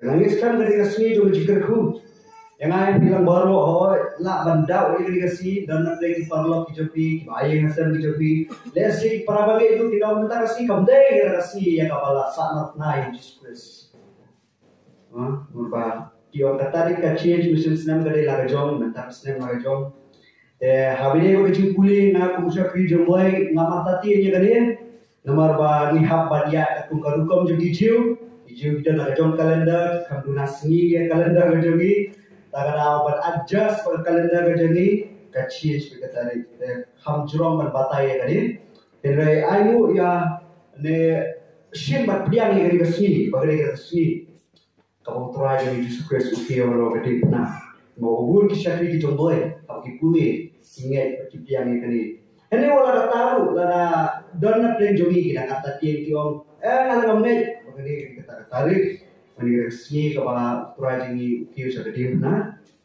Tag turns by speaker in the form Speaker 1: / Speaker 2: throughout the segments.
Speaker 1: Nangis kan ketika sini juga jikerku. Yang lain bilang baru, oh, lah bandau ini ketika sini dan nanti parlok kijopi, bayang hasil kijopi. Lesi para bagai itu tidak minta kasih kamdeng kasih yang kapal sangat naik Jesus. Merubah. Kio kata di change mesin senam kadai lagajong, mentang senam lagajong. Habis ini kecil pulih nak kumusyak kerja mulai ngamat tadi ni kadai. Nomor ba ni hab badia kung karukom jadi jiu kita lagajong kalender, kamu nasni ya kalender kajogi. Tagana ban adjust per kalender kajogi, kecil kata di ham jurong ban batai kadai. Jadi ayu ya ne shin bat piang ni kadai kesini, bagai kesini. Kamu try yang Yesus Kristus ukia orang kedip na mau hubung kisahri kita boleh kamu kipuli ingat perciptaan yang ini. Ini wala tahu lada dona plan jogi kita kata tiang tiang nada kamu begini kita tarik menir resmi kepada try yang ukia orang kedip na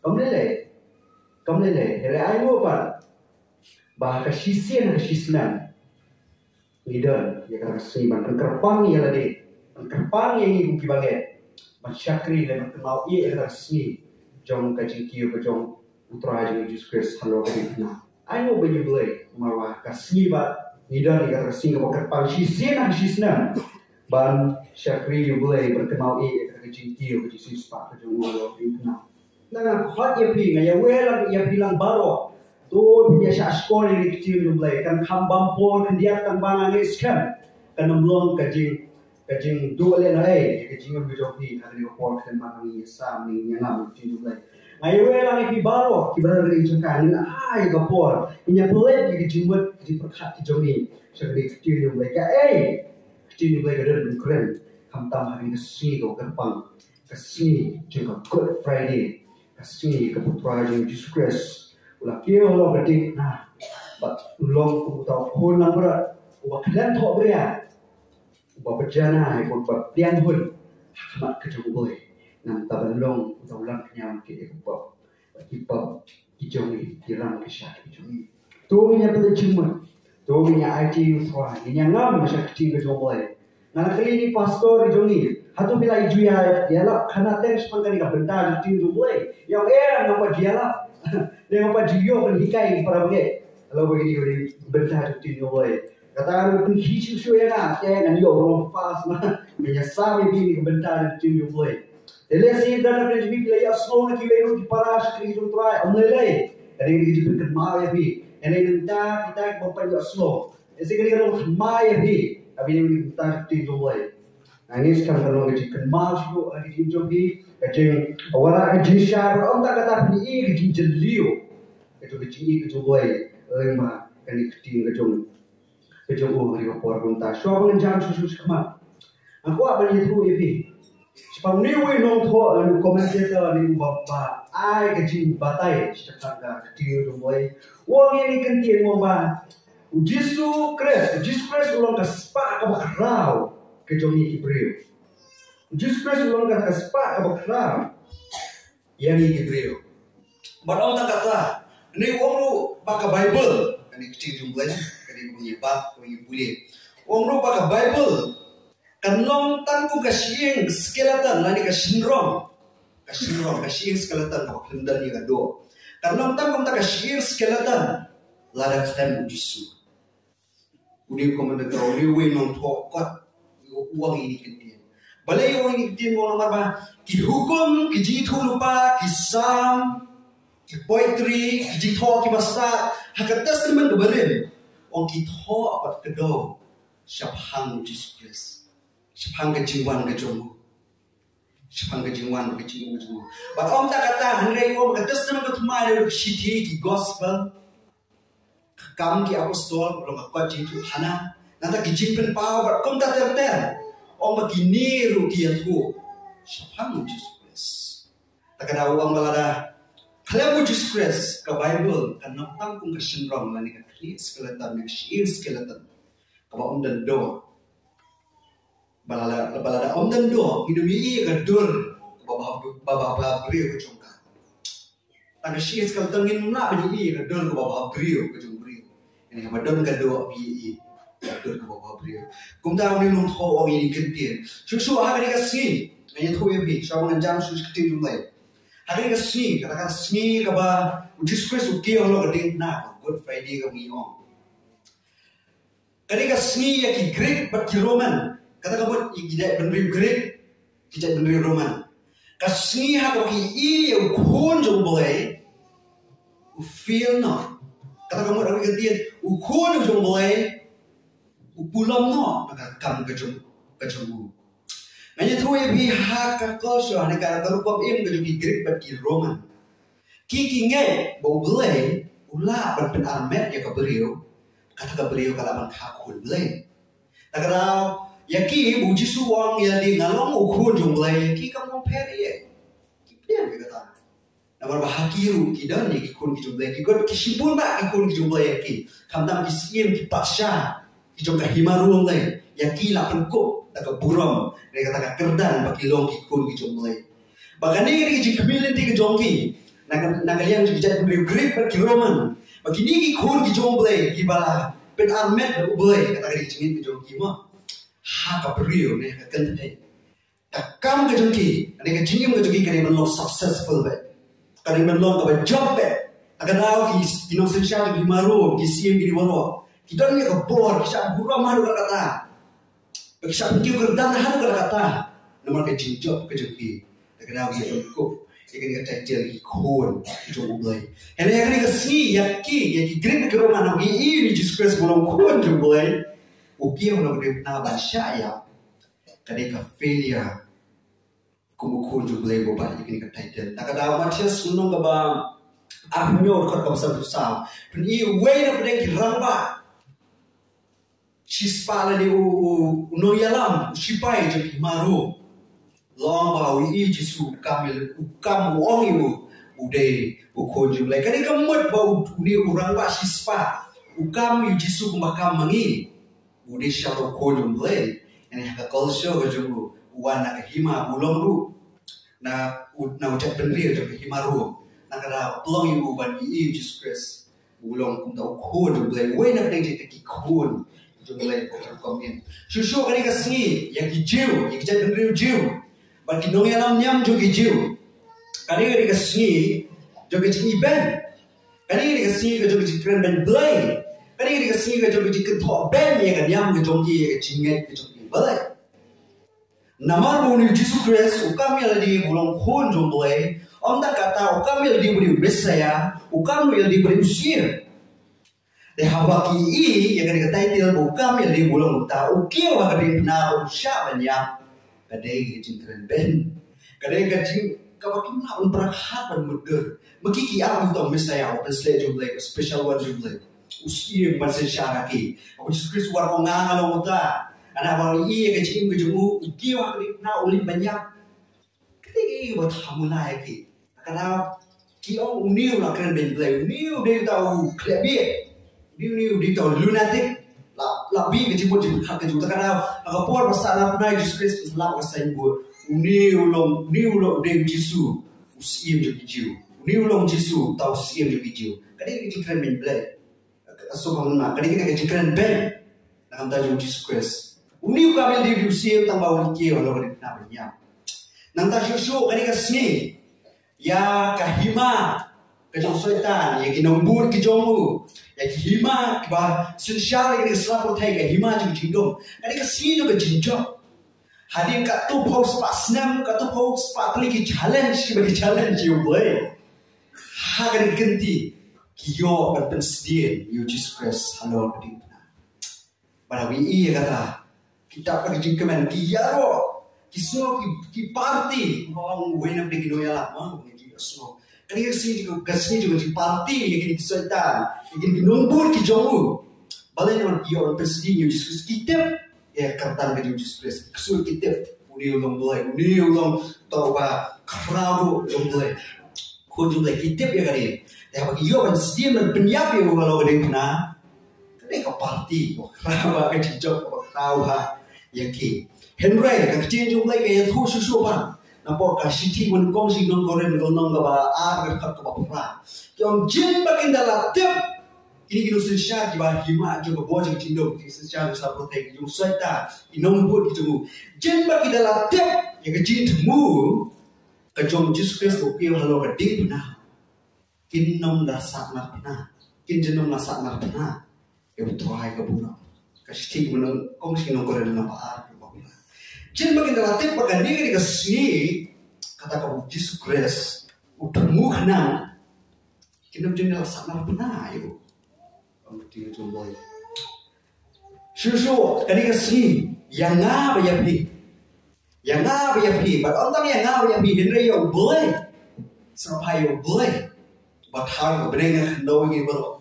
Speaker 1: kamu lele. Hari ayu apa bahasa sisian sisnan leader ya kata resmi ban kerpang ya lade kerpang yang ibu kibagai Masyakri dan kenal ia resmi jom kaji kiu ke jom utara jeng Jesus Kristus halau kadipna. Ayo banyak belai marwah kasih ba nidar ikat resmi ke bakar sisina sisna ban syakri yu belai berkenal ia kaji kiu ke Jesus pak ke jom halau kadipna. Nah hot ya pi ngaya welang ia bilang baro tu biasa sekolah ini kecil yu belai kan hambampon dia kan bangang iskan kan belum kajing dua le nai kajing berjoki hari report dan makan ni sam ni yang kajing dua le ayo lang ipi baro ki benar ri cekan ni ai gapor inya pelet kajing buat kajing perkat kajing ni sekali kajing dua le ka kajing dua le kadar keren hamtam hari kesini ko gerbang kesini juga Good Friday kesini ke putra Jesus Kristus ulah kio lo ketik nah bat ulong ku tau pun lang berat ubah kedan tok beria ubah berjana ubah tiang pun hikmat kejauh boleh nam tabalong ulang kenyang ke ubah ibab kijongi tiram kesyak kijongi tu minya pelajuma tu minya IT uswa minya ngam masya kecil kejauh boleh nah kali ini pastor kijongi hatu bila iju ya lah karena tens pangkani ka benda kecil boleh yang nampak dia lah dia nampak jiyo kan hikai para boleh kalau begini benda kecil boleh kata pun hisu suya na kan yo orang pas mah menyesal ini kebentar di boleh elesi dan ada jadi bila ya snow na kiwero di paras kri itu try amlelai ada yang dijadikan mau ya bi ini entah kita bapak yo snow esi kali kalau mau ya bi tapi ini kita di boleh nangis kan kalau dijadikan mau sih ada di jogi kecing awara jisha orang tak kata ini di jelio itu kecing itu boleh lima kali kecing kecing kejauh dari kapor kunta. Siapa yang jangan susu sekemat? Aku apa yang itu ibi? Sebab ni we nong tho komentator ni bapa ai kecil batai setakat kecil tu boy. Wong ini kentir ngomba. Jesus Christ ulang kaspa kabakrau kejauh ni Ibreu. Jesus Christ ulang kaspa kabakrau. Yang ni Ibreu. Baru tak kata. Ni wong lu pakai Bible. Ini kecil jumlahnya. Menyebat, boleh. Orang lupa ke Bible. Kanong tangku kasih skeleton, lani kasih skeleton kau hendak ni kado. Kanong tangku tak kasih skeleton, lada kalian ujisu. Udi komentar udi wenong tokot uang ini kedian. Balai uang ini kedian mau nomor bah. Kihukum, kijitu lupa, kisam, poetry, kijitu kibasta, hakat testament keberin. Orang kita apa kedua siapang Jesus Kristus, siapang kejiwan kejomu, siapang kejiwan kejomu. Bapak om tak kata hendak om kata sedang ketemu ada city di gospel, kamu ki apostol belum aku cintu hana, nanti kejipen power, om tak terter, om begini rugi tu, siapang Jesus Kristus. Tak ada uang balada. Kalau Jesus Kristus ke Bible kan notang kung kesenrong lani kri skeleton ni shir skeleton kaba dan do balada dan do hidup ini gadur baba brio ke jongka tak shir skeleton ni nak begini gadur ke baba brio ke jong brio ini kaba don gado bi gadur ke baba brio kum tahu ni nong tho ini kentir susu hari kasih Nanya tu ya bi, siapa nganjam suci keting jumlah. Hari ke seni, katakan seni kaba Jesus Christ uki Allah keting na Good Friday ke minggu. Ketika seni ya ki Greek bat ki Roman, katakan buat tidak bener Greek, tidak bener Roman. Kasni ha ki I ya ukun jumlah, feel no. Katakan buat orang ketian ukun jumlah, upulam no, maka kam kejum. Nanya tu ya pihak kakosyo ane kara karupam im kejuki Greek bat ki Roman. Kiki ngai bau belai ulah berpen armet ya kaberiu kata kaberiu kalau man kakul belai. Takau ya ki bu jisu wang ya di ngalong ukun jung belai ki kamu peri ya. Ki pian ke kata. Namar bahakiru ki dan ni ki kun ki jung belai ki god ki sibun ba ki kun ki jung belai ki. Kamdam ki siem ki pasha ki jung ka himaru belai. Ya ki la penkuk tak buram mereka kata kerdan bagi long ki kun ki jong mulai bahkan ni ki community ki jong ki nakalian ki jat beli Greek bagi Roman bagi ni ki kun ki jong mulai ki bala pen armet mulai kata ki jingin ki jong ki ma ha ka brio ne ka kan thai tak kam ki jong ki ne ka jingim ki jong ki kare man lo successful ba kare man lo ka ba job ba agar now ki no sensya ki maru ki sim ki waro ki don ni ka bor ki sa buram haru kata Kisah mungkin kerdan hal kata, nomor kejinjok kejuki, terkenal dia berkup, dia kena cacil ikon itu mulai. Hanya yang ini kesini yaki, yaki Greek keroman lagi ini Jesus Christ belum kon mulai. Uki yang nak dia bahasa ya, kadang failure, kumukun mulai bobat ini kata title. Tak ada macam sunung kaba, ahnyor kat kawasan susah. Ini way nak dia kiramba. Shispala ni no yalam shipai je maru long ba wi jisu kamil ukam wong ibu ude ukonju lai kani kamut ba ni urang ba shispa ukam jisu kumakam mangi ude sharo konju lai ene ka kolsho ga jumbu wana ka hima bulong ru na ucap benri je himaru na kada plong ibu ban I Jesus Christ bulong kum tau konju lai we na deng je ki kon jumlah komen. Susu kali kasih yang hijau, yang kita beri hijau. Bagi nong alam nyam juga hijau. Kali kasih juga iban. Kali kasih juga keren ben belai. Kali kasih juga ketok ben yang nyam juga cingat juga belai. Nama buni Jesus Christ, ukam yang di bulan kon jumlah. Anda kata ukam yang diberi Mesaya, ukam yang diberi Mesir. Dehawaki I yang kena title bukan yang dia bolong tak ukir wah kadai pernah usah banyak kadai jingkran ben kadai kajing kawaki nak berhak dan mudah mengiki aku tahu misalnya open slate jumlah special one jumlah usia masih syaraki aku Jesus Christ war kongang kalau muda anak baru I yang kajing kejemu ukir wah kadai pernah ulit banyak kadai buat hamulai ki karena kiong uniu nak keren ben play uniu dia tahu klebie Ni tahu lunatic, labi kecibut cibut hak kecibut. Karena agak puas masalah pernah Jesus Christ selap kesain buat. Ni ulong deng Jesu usim jadi jiu. Ni ulong Jesu tahu usim jadi jiu. Kadang kita keren main play. So mana? Kadang kita keren ben. Nak tahu Jesus Christ. Ni kami di usim tambah ulikie orang orang nak banyak. Nanti susu kadang kesini ya kahima. Kejong syaitan, yang kinombur kejomu, yang hima kebah sensyal yang selalu tega hima juga jingdom. Ada kesini juga jinjok. Hadir kat tu post pas senam, kat tu post pas lagi challenge bagi challenge you boleh. Hadir ganti kiyo berpensedia Jesus Christ halo berdiri. Pada wi kata kita pergi jingkeman kiyaro, kisno ki party, orang wena pergi doya, orang pergi kisno. Kali kasih juga di parti yang kini kesulitan, yang kini nombor kijomu. Balai orang kior presiden Jesus kita ya kertan ke Jesus Christ kesul kita uni ulang tahu bah crowd ulang kunjung kita ya kali. Ya bagi yo presiden dan penyiap yang kalau ada kena ke parti, kerana ke kijok tahu yang ki. Henry kecil jumlah kayak tu susu bang. Nampak kasih pun kongsi non koren non gaba agar kat kaba pura. Yang jin bakin dalam tiap Kini kita sensya kiba hima juga boja cindo kita sensya bisa protek yung suata inong buat gitu. Jenba kita latih yang kecil temu kejom Jesus Christ oke halo keding pernah. Kinom dasak nak pernah. Kin jenom dasak nak pernah. Ya betul hai kabuna. Kasih menang kongsi nong koren apa jenba kita latih pakai diri ke sini kata kamu Jesus Christ utemu kenal. Kinom jenom dasak nak pernah ibu. Dia coba. Susu, kali kesini yang ngapa ya pi, yang ngapa ya pi. Bagaimana orang yang ngapa ya pi? Henry yang boleh, sampai yang boleh. Bathang berenang hendak ini baru.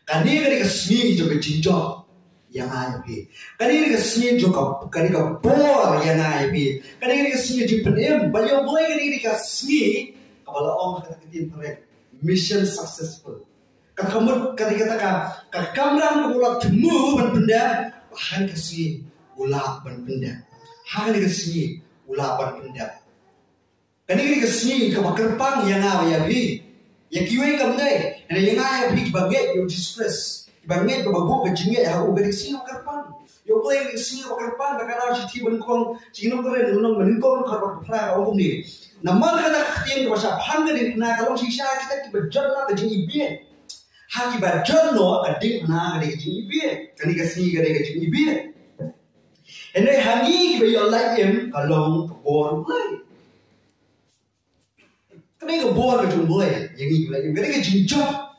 Speaker 1: Kali kesini juga jinjok yang ngapa pi. Kali kesini juga kali bor yang ngapa pi. Kali kesini juga penem. Banyak boleh kali kesini. Kalau orang kata kita mission successful. Kamu kata kamera ulah temu benda bahan kasih ulah benda hal kasih ulah benda kani kasih kebakerpang yang ya bi yang kiwe kamne yang ya bi bagai yo distress bagai babu kejinge ya u gari sino kerpang yo boleh sino kerpang bakal si bengkong sino keren nunong meningkong kerpang pra om ni namal kata ketian bahasa panggerin na kalau sisa kita berjalan ke jingi haki badan no adik na gade kecil ibi kani kasih gade kecil ibi ene hangi bayo laim kalong kebor mulai kani kebor kecil mulai yang ini laim gade kecil job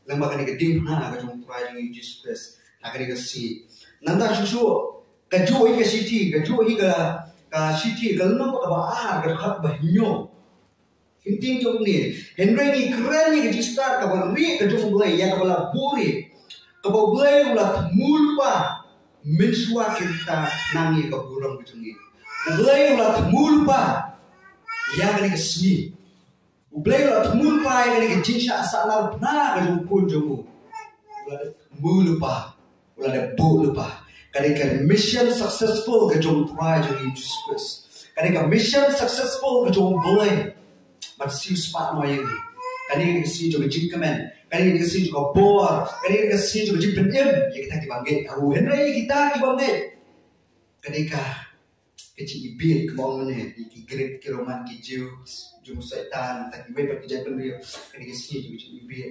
Speaker 1: lama kani gede na kecil mulai yang Jesus Christ agade kasih nanda susu kaju ini city kaju ini ke city kalau nak apa kerap bahinyo Intin jom ni, Henry ni keren ni kerja start kabel ri kerja mulai yang kabel buri, kabel mulai ulat mulpa mensua kita nangi kaburang kerja ni, mulai ulat mulpa yang ni kesini, mulai ulat mulpa yang ni kerja asal na kerja pun jomu, ulat mulpa, ulat bulpa, kerja mission successful kerja try jadi Jesus Christ, kerja mission successful kerja mulai. Masih sepat noy ini. Kali ini kasih juga jingkaman. Kali ini kasih juga bor. Kali ini kasih juga jingpenem. Ya kita kibangget. Aku Henry kita kibangget. Ketika kecil ibit kemauan ni, ikigrip kiroman kijau, jum setan, tak ibai pergi jalan dia. Kali kasih juga ibit.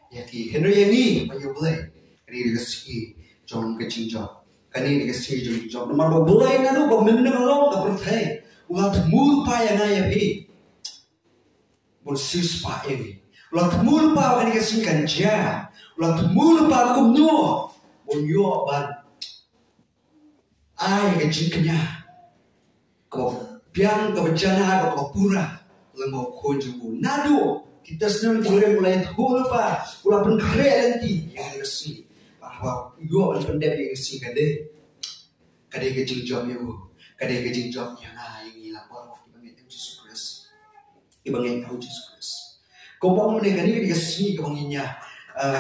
Speaker 1: Ya ki Henry yang ni, apa yang boleh? Kali ini kasih jom kecil job. Kali ini kasih juga job. Nomor boleh nado, pemenang orang tak percaya. Ulat mulpa yang ayah pi. Boleh pak ini, ulah temul pak ini kasih ganja, ulah temul pak kumno, bonyo ban, ay kejingkanya, kau piang kau berjana kau pura, lemau kunjungu, nado kita senang jual mulai temul pak, ulah penkere nanti yang kasih, bahwa yo ban pendek yang kasih kade kejingjom yo, kade kejingjom yang ini lapor waktu bangit Jesus Christ. Ibangin kau Jesus Christ. Kau bawa mereka ni dia kesini kau menginya,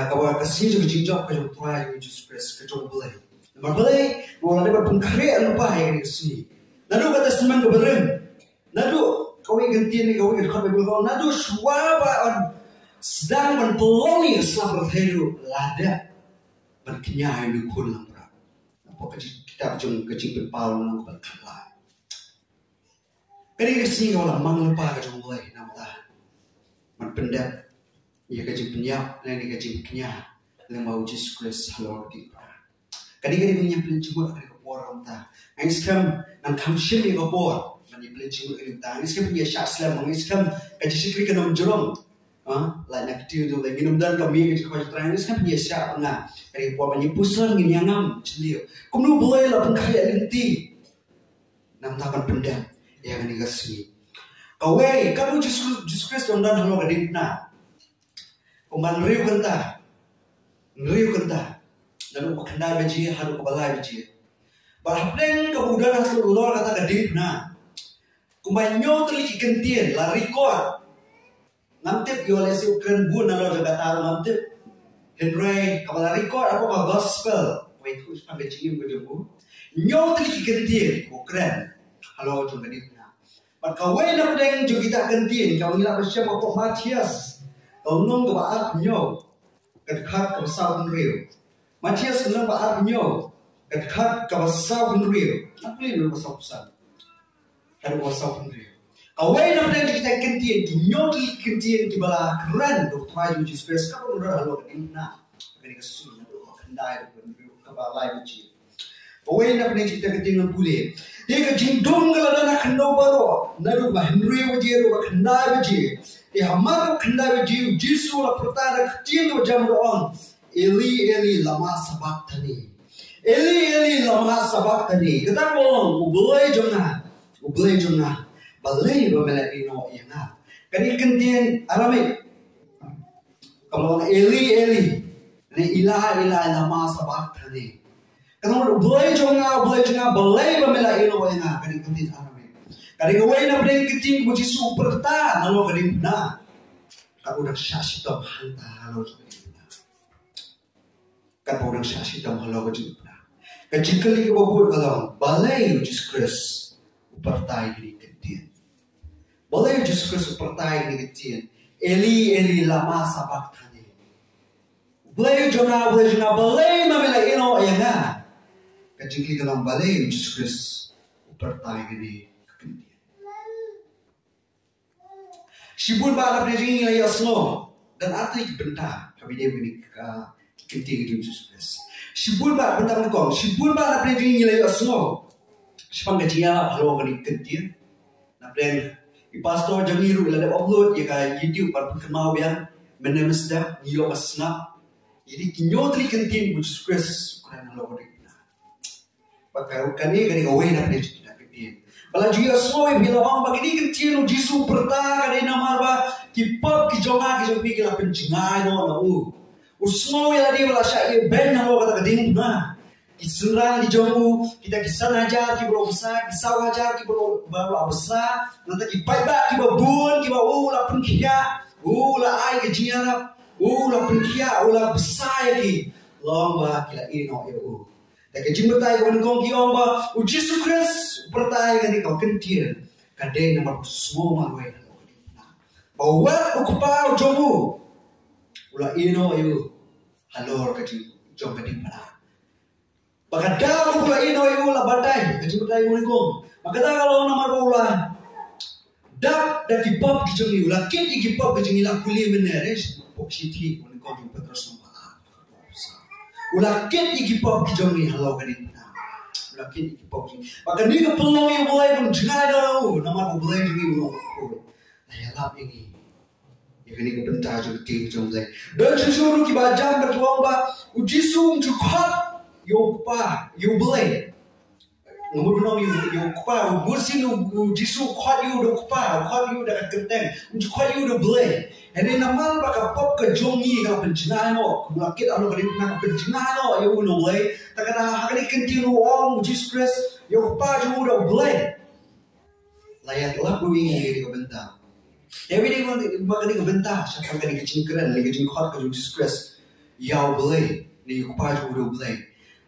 Speaker 1: kau kesini juga jinjok kau tuai Jesus Christ kau boleh. Nomor boleh, mau ada berpengkari lupa yang kesini. Nado kata semen kau berem, nado kau ingin tiada kau ingin kau berkau, nado suara sedang menpelongi selama berhidup lada berkenyai di kulang berat. Apa kita jom kecil berpaul nak berkalah. Kali kesini orang manglupa kejung mulai nampak, menpendap, ia kejung penyap, lain kejung kenyah, lemau Jesus Christ halor kita. Kali punya pencubur kali kepor kita. Angskam nang kamshil ni kepor, mani pencubur kali kita. Angskam punya syak selam, angskam kejung sikri kenam jerong, lain nak tiu tu lagi numdan kami kejung kau terang. Angskam punya syak pengah, kali kepor mani pusan gini angam celiu. Kamu boleh lah pengkaya lenti, nam tapan pendap. Yang ini kasih. Kau kamu Jesus Christ ondan halo kadip na. Kuman riu kenta, dan ukenda beji haru kebalai beji. Bahapeng kemudian hasil ulor kata kadip na. Kuman nyo teliki kentien lari kuat. Ngamtip yolesi ukren bun nalo jaga taruh ngamtip. Henry kabalari kuat apa gospel. Wait, who's sampai beji bejumu. Nyo teliki kentien ukren. Halo jom kadip. Kawai nak deng juga kita kentin. Kau ni nak bersama Pak Matias. Kau nong ke baat nyo. Kat kabasau Henry. Matias kenang ba arnyo. Kat kabasau Henry. Nakli no basau pusan. Kan basau Henry. Away na pala kita kentien, kinyoki kentien kibala keren do try Jesus Christ ka no halo na. Kani ka susun na do kandai do kabala ji. Away na pala kita kentien ng puli. Di ka jingdong kala na kando baro. Na do ba Henry waje do ba kandai waje. Hamar kandai waje Jesus la pertara kentien do jam do on. Eli Eli lama sabachthani. Eli Eli lama sabachthani. Kita bolong ubulay jomna. Balay ba mela ino ina. Kani kentien aramik. Kalau Eli ni ilah lama sabachthani. Kalau ubulay jomna balay ba mela ino ina. Kani kentien aramik. Kani gawin na pwede kentien mo Jisu perta nalo kani na. Kalau dah syasitam hanta halo orang syasi dalam halau kecil. Kecil ke bawah kalau balai Jesus Christ pertai ini ketian. Balai Jesus Christ pertai ini ketian. Eli lama sabachthani. Balai jona balai mamela ino ayana. Kecil ke dalam balai Jesus Christ pertai ini ketian. Sibun ba na pwedeng ilay asno dan atay benta kami dia begini kentien Jesus Christ. Sibun ba bentang kong, sibun ba na pwedeng nilay asno. Sipang gajiya halo kani kentien. Na pwedeng ipastor jangiru ilada upload ya ka YouTube par kemau biang menemesda nilo masna. Jadi kinyotri kentien Jesus Christ kuran halo kani. Pakai kani gawe na pwedeng kita kentien. Bala juya asno bila bang bagini kentien Jesus perta kani nama ba kipap kijonga kila pencingai no na Usmo ya di wala syai ben halo kata kading na. Isurang di jomu kita kisan aja ki bro besar, kisau aja ki bro baru besar, nanti ki pai ba ki babun ki ba la penkia, la ai ke jiara, la penkia, la besar ki. Lomba kila ino eu. Tak ke jimbetai ko ngong ki omba, Jesus Christ bertai kan kau kentir. Kadai nama semua marwai halo kading na. Bawa ukupa jomu. Ula ino eu halor kecil jom kading pada. Bagada ula ino eu la batai kecil batai ngong. Bagada kalau nama ula dak dan kipap kecil ula kit kipap kecil ila kuli meneres poksiti ngong Petrus nombala. Ula kit kipap kecil ni halau kading pada. Ula kit kipap kecil. Bagada ni kepelong yang mulai menjengai dah nama mulai jadi ngong. Ayalap ini. Ini kebentar juga tim jomlay. Dan sesuatu kibajang bertuang ba ujisu cukup yopa yobelay. Ngomong nom yopa bursin ujisu kuat yu do kupa kuat yu dah keteng kuat yu do belay. Ini nama baka pop ke jongi ka penjenai no kulakit anu kali nak penjenai no yo no belay. Takana hakani kentinu om Jesus Christ yopa yu do belay. Layak lah buing di kebentar. Every day bagani kebentar, siapa kani kecil keren, lagi kecil kuat ke Jesus Christ, yau belai, ni kupa juru belai.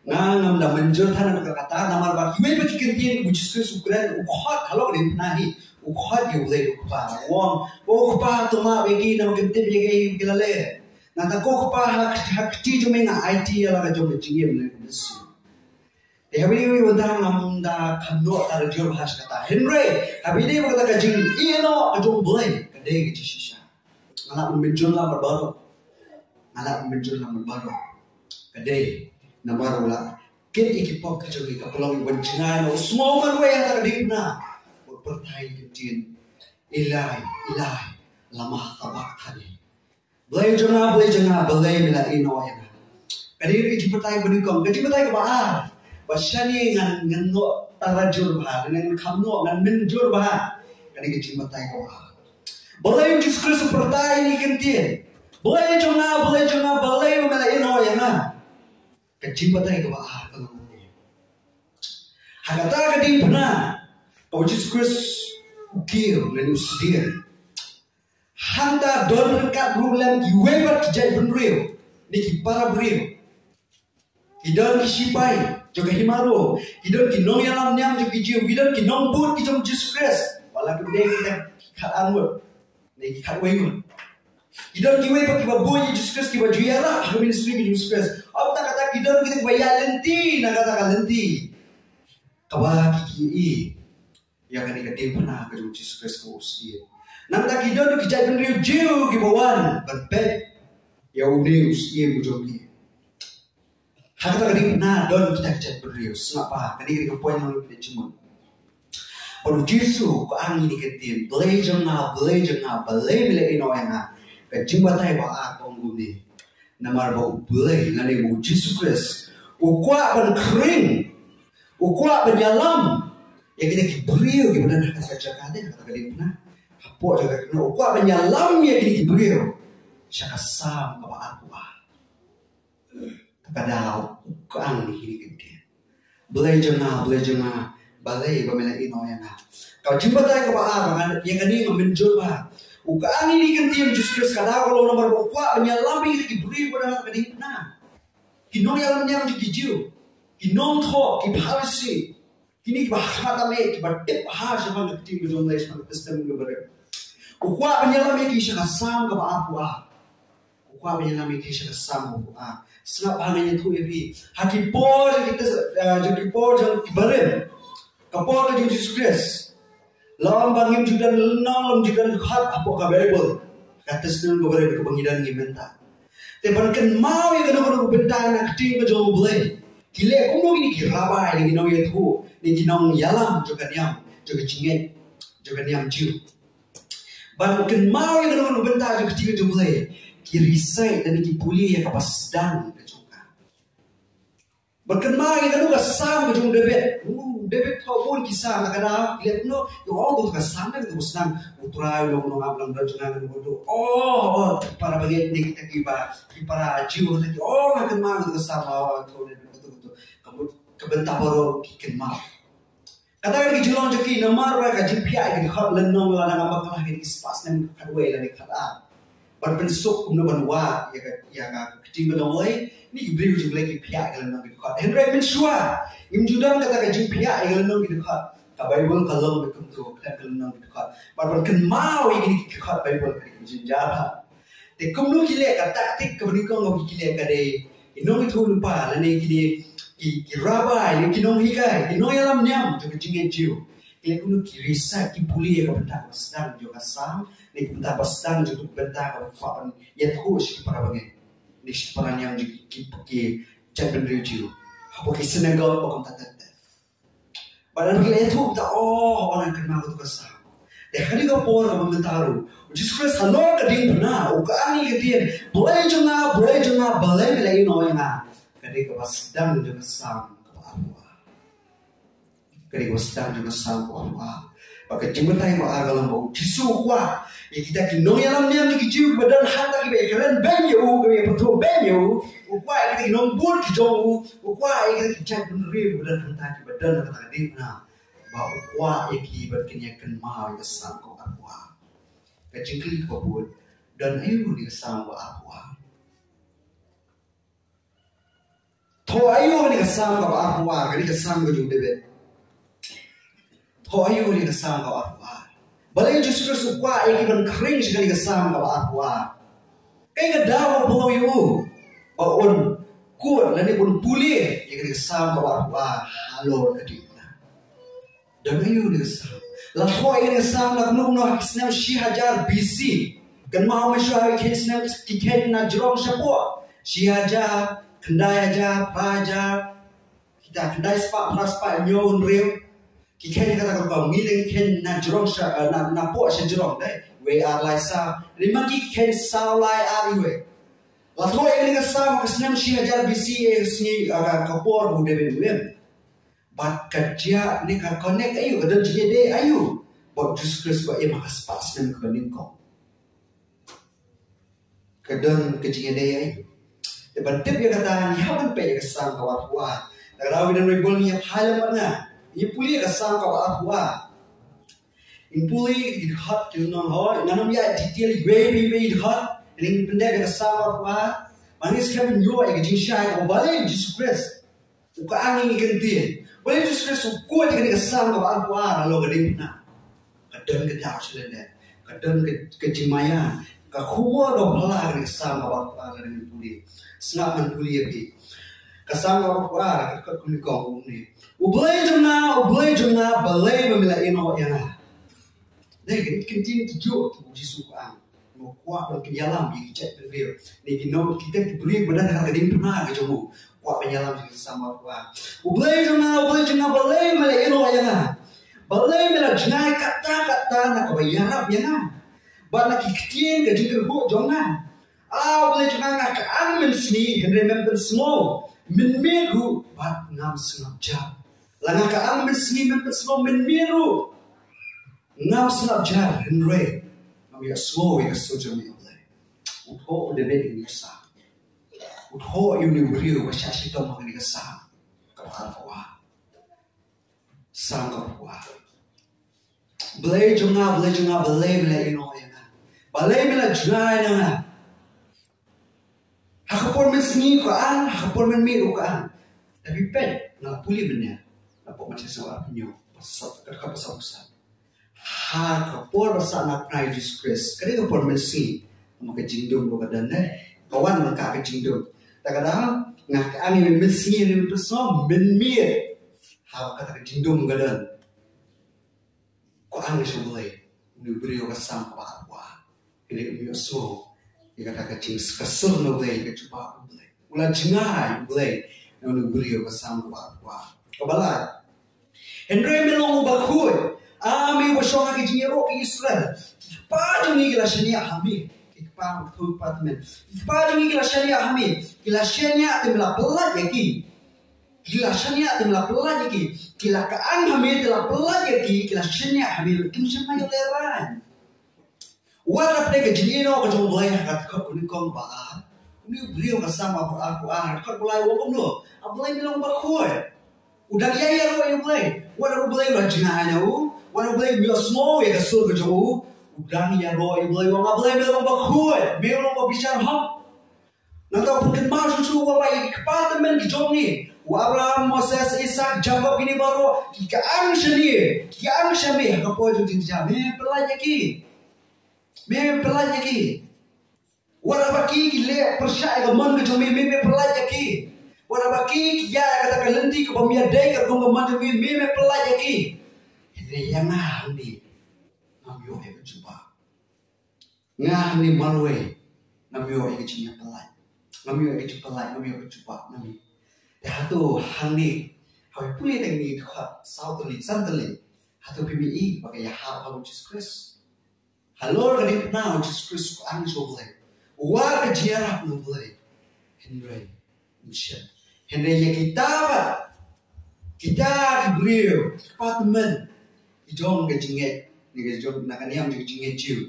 Speaker 1: Ngam dah menjur tanah kata nama bagi me bagi kentien Jesus Christ keren, kuat kalau kini nahi, kuat yau belai kupa. Wong, kupa tu mah bagi nama kentien bagi kilale. Nanti kupa hak kecil cuma nga IT ala kacau kecil belai kubesu. Every day wanda ngamda kano tarjur bahas kata Henry, tapi dia berkata kajing, ino kajong belai, kadai kecil sisa. Ngalap menjur lah berbaru, kadai nampak ulah. Kini ikipok kacau ni kapelong iwan jenai, semua orang yang tak kadai na, berpertai kecil, ilai, lama tabak tadi. Belai jengah, belai mila ino yang. Kadai kecil pertai benikong, kecil pertai kebahar. Basyani ngan no tarajur bah dengan kamno ngan menjur bah kani kecil matai ko balai Jesus Christ pertai ni kentien balai jonga balai mela ino yana kecil matai ko bah kalau ni hakata kading pernah kau Jesus Christ ukir dan usdir hanta don rekat rulam iwebat jai benreu ni para breu idan kisipai juga himaru, hidup kinong yang lamnyam juga jiu, hidup kinong pun kita Jesus Christ. Walaupun dia kita kat anwar, ni kat wengun, Idon kiwe pa kiba boy Jesus Christ kiba juyara ha ministry ni Jesus Christ. Ab ta kata idon kita kiba ya lenti na kata ka lenti. Kawa kiki ya kan ikati pana ka Jesus Christ ko usia. Nang ta idon ki jai penriu jiu kiba wan berpet ya uni usia bujoki. Hakata ka di pana don kita jai penriu snapa ka di ka poin no pe cuma. Baru Yesus ko ang ini ketin belai jengah belai mele ino yang Kajimbatai ba akong guni namar ba ubulay ngani mo Jesus Christ ukwa ban kring ukwa ban yalam ya kita kibriyo gimana nak kajakade kata kali na hapo jaga na ukwa ban yalam ya kita kibriyo siya kasam ka ba ako takadaw ukang ni kiti belai jengah balay ba mela ino yang kajimbatai ka ba akong yang kani menjol ba Ukaan ini kan tiang Jesus Christ kada kalau nomor bukwa menyalami diberi pada kadipna. Kinong yalam nyam jikijiu. Kinong tho kiphalisi. Kini bahata me kibatip ha sama ketim gedong les sama sistem gebere. Ukwa menyalami kisah kasam ke apa. Ukwa menyalami kisah kasam ke apa. Sebab hanya tu ebi. Hakipor kita jakipor jang kibare. Kapor ke Jesus Christ. Lawan bangim juga lenang juga khat apa ka Bible kata senang gobare ke bangidan ngimenta te banken mau ya kana benta na kting ke jong boleh kile kuno ini kiraba ini no ye thu ni jinong yalam juga niam juga cinget juga niam jiu banken mau ya kana benta juga kting ke jong boleh kirisai dan kipuli ya kapasdan ke juga banken mau ya kana sam ke jong David pun kisah kadang lihat no yo all those kasam itu senang utrai lo no abang rancangan bodoh para bagian ni kita para jiwa tadi makan mau itu sama betul kamu kebentar baru kikin mau katakan ki julong jeki namar ba ka jipia ki khot lenong la na ba kala ki spas nem kadwe la ni khata ban pensuk no ban wa ya ka kecing ba doi ni ibriu jing lagi pia ki lenong ki khot Henry Mensua im judan kata ka jipia ki lenong ki khot ka Bible kalong bekum tu ka lenong ki khot ban kan mau ki khot Bible ki jing jara te kumnu ki le ka taktik ka bani ko ngo ki le ka de inong itu lupa la ni ki rabai ki nong hikai ki nong yalam nyam jo jingen jiu ile kuno ki risa ki puli ka benta sedang jo kasam ni benta sedang jo benta ka fapan ya thush ki para bange ni para nyam jo ki chaben jiu hapo ki senegal ko kom tatat badan ki le thu ta orang kenal tu kasam de hari ko por ka bentaru Jesus Christ halo ka ding na o ka ani ka tien boleh jonga balai melai no nga kadi ka sedang jo kasam ka apa kadi ka sedang jo kasam ka apa baka jimbatai ma agalam bo jisu kwa ya kita kinong yalam niam ki jiu badan hata ki be keren benyo ka be putu benyo ukwa kita kinong bur ki jong ukwa kita ki chat benri badan hata ki badan ka tadi na ba ukwa ki berkin ya kan ma ya sam ka apa kecingkli ka bud dan ayu di kasam ka apa Tho ayu ni kasam ka apa kadi kasam ka jung debe Tho ayu ni kasam ka apa balai Jesus Christ ukwa ki ban cringe kadi kasam ka apa kai ka daw bo yu ba on kuat lani pun puli ya kadi kasam ka apa halor kadi dan ayu ni kasam la tho ayu ni kasam la kuno no hakisna shi hajar BC kan mau masyarakat kisna tiket na jrong sapo shi hajar kendai aja, praja, kita kendai spa, praspa, nyon rew, kita kata kau miling ken na jerong na po sa jerong dai, we are like sa, lima ken sa lai ariwe. Lalu yang ni sa makasnem si hajar bisi sini kapor bude bedem. Bat kerja ni kan connect ayu, kadang jadi ayu, buat justru sebab ia makas pas nem kebening kau. Kadang kerja dia ayu. Depan tip yang kata ni haban pe kesam kawat huat. Kalau kita nak ni hal mana? Ini puli kesam kawat huat. Ini puli hot tu non hot. Nanam ya detail baby hot. Ini pendek kesam kawat huat. Manis kami nyo ay kajing syai. O balai Jesus Christ. Uka angin ikan tiyan. Balai Jesus Christ kuat ikan kesam kawat huat. Lalu kadang pina. Kadang kedak selenda. Kadang kejimayan. Kakua do pala ni sama waktu ala ni puli. Snap man puli api. Kasama waktu ala kat kuni kau ni. Ublay jumna, balay mamila ino yana. Dai continue to do to Jisu ang. Mo kuat ang kinyalam di chat beliau. Ni gino kita diberi benar harga din pernah ke jomu. Kuat penyalam di sama kuat. Ublay jumna, balay mamila ino yana. Balay mamila jenai kata nak bayarap yana. Ba nakikitien ka jingkir ho jongan. Boleh jongan ka ang men sni henre member small. Men meru bat ngam sengap jar. Langa ka ang men sni member small men meru. Ngam sengap jar henre. Kami ya small ya sojo mi oleh. Utho de bed ni sa. Utho yu ni brio wa shashi to ma ni sa. Ka wa. Sang ka wa. Balay jonga balay ino ya. Balay mila junai na. Hakapor men sengi ko an, hakapor men miru ko an. Tapi pen na puli benya. Na po macam sawa pinyo. Pasal kapasal usan. Hakapor basa na pray Jesus Christ. Kani kapor men sengi. Maka jingdong ko kadan kawan maka jingdong. Takada ngak ani men sengi ni pesong men mir. Ha kata jingdong kadan. Ko an sebelai. Ni brio kasam ka ini dia so, jika tak kecil kesel no boleh, jika cuba boleh, ulah jengai boleh, yang beliau kesam kuat. Kebalat, Henry melong bakul, ami wasong lagi jengero ke Israel, padu ni gelasnya hamil, ikpang tu patmen, padu ni gelasnya hamil, gelasnya tembelah pelat yaki, gelasnya tembelah pelat yaki, kilakaan hamil tembelah pelat yaki, gelasnya hamil, kimsem ayo leran. Wala pede jinino ka jong bulay hakat ko kuni kong ba. Kuni beliau kasama aku kat bulay wo no. Abulay bilang ba ko. Udah ya ro bulay. Wala bulay ra jinana u. Wala bulay mi osmo ya kasul ka jong. Udah ya ro bulay wo abulay bilang ba ko. Bilang ba bicara ham. Nanta pun ma susu wa ba department ki jong ni. Wa Abraham, Moses, Isaac, Jacob ini baru ki ang shami ka po jong tinjame pelajak ki. Meme pelajak ki, wala baki ki le percaya ke man ke jome meme pelajak ki, wala baki ki ya kata kalenti ke pemia dai ke dong man jome meme pelajak ki. Ini yang ngahni, namyo e coba, ngahni malwe, namyo e cinya pelaj, namyo e pelaj, namyo e coba nami. Dah tu hangni, hawi puli tengi khat sauteli santeli, hatu pimi pakai ya hal Jesus Christ. Halo kadip na Jesus Christ ko ang boleh. Wa ka jiarap no boleh. Henry insya. Henry ya kita beliau departemen idong ke jinget ni ke jom nak niam ke jinget jiu.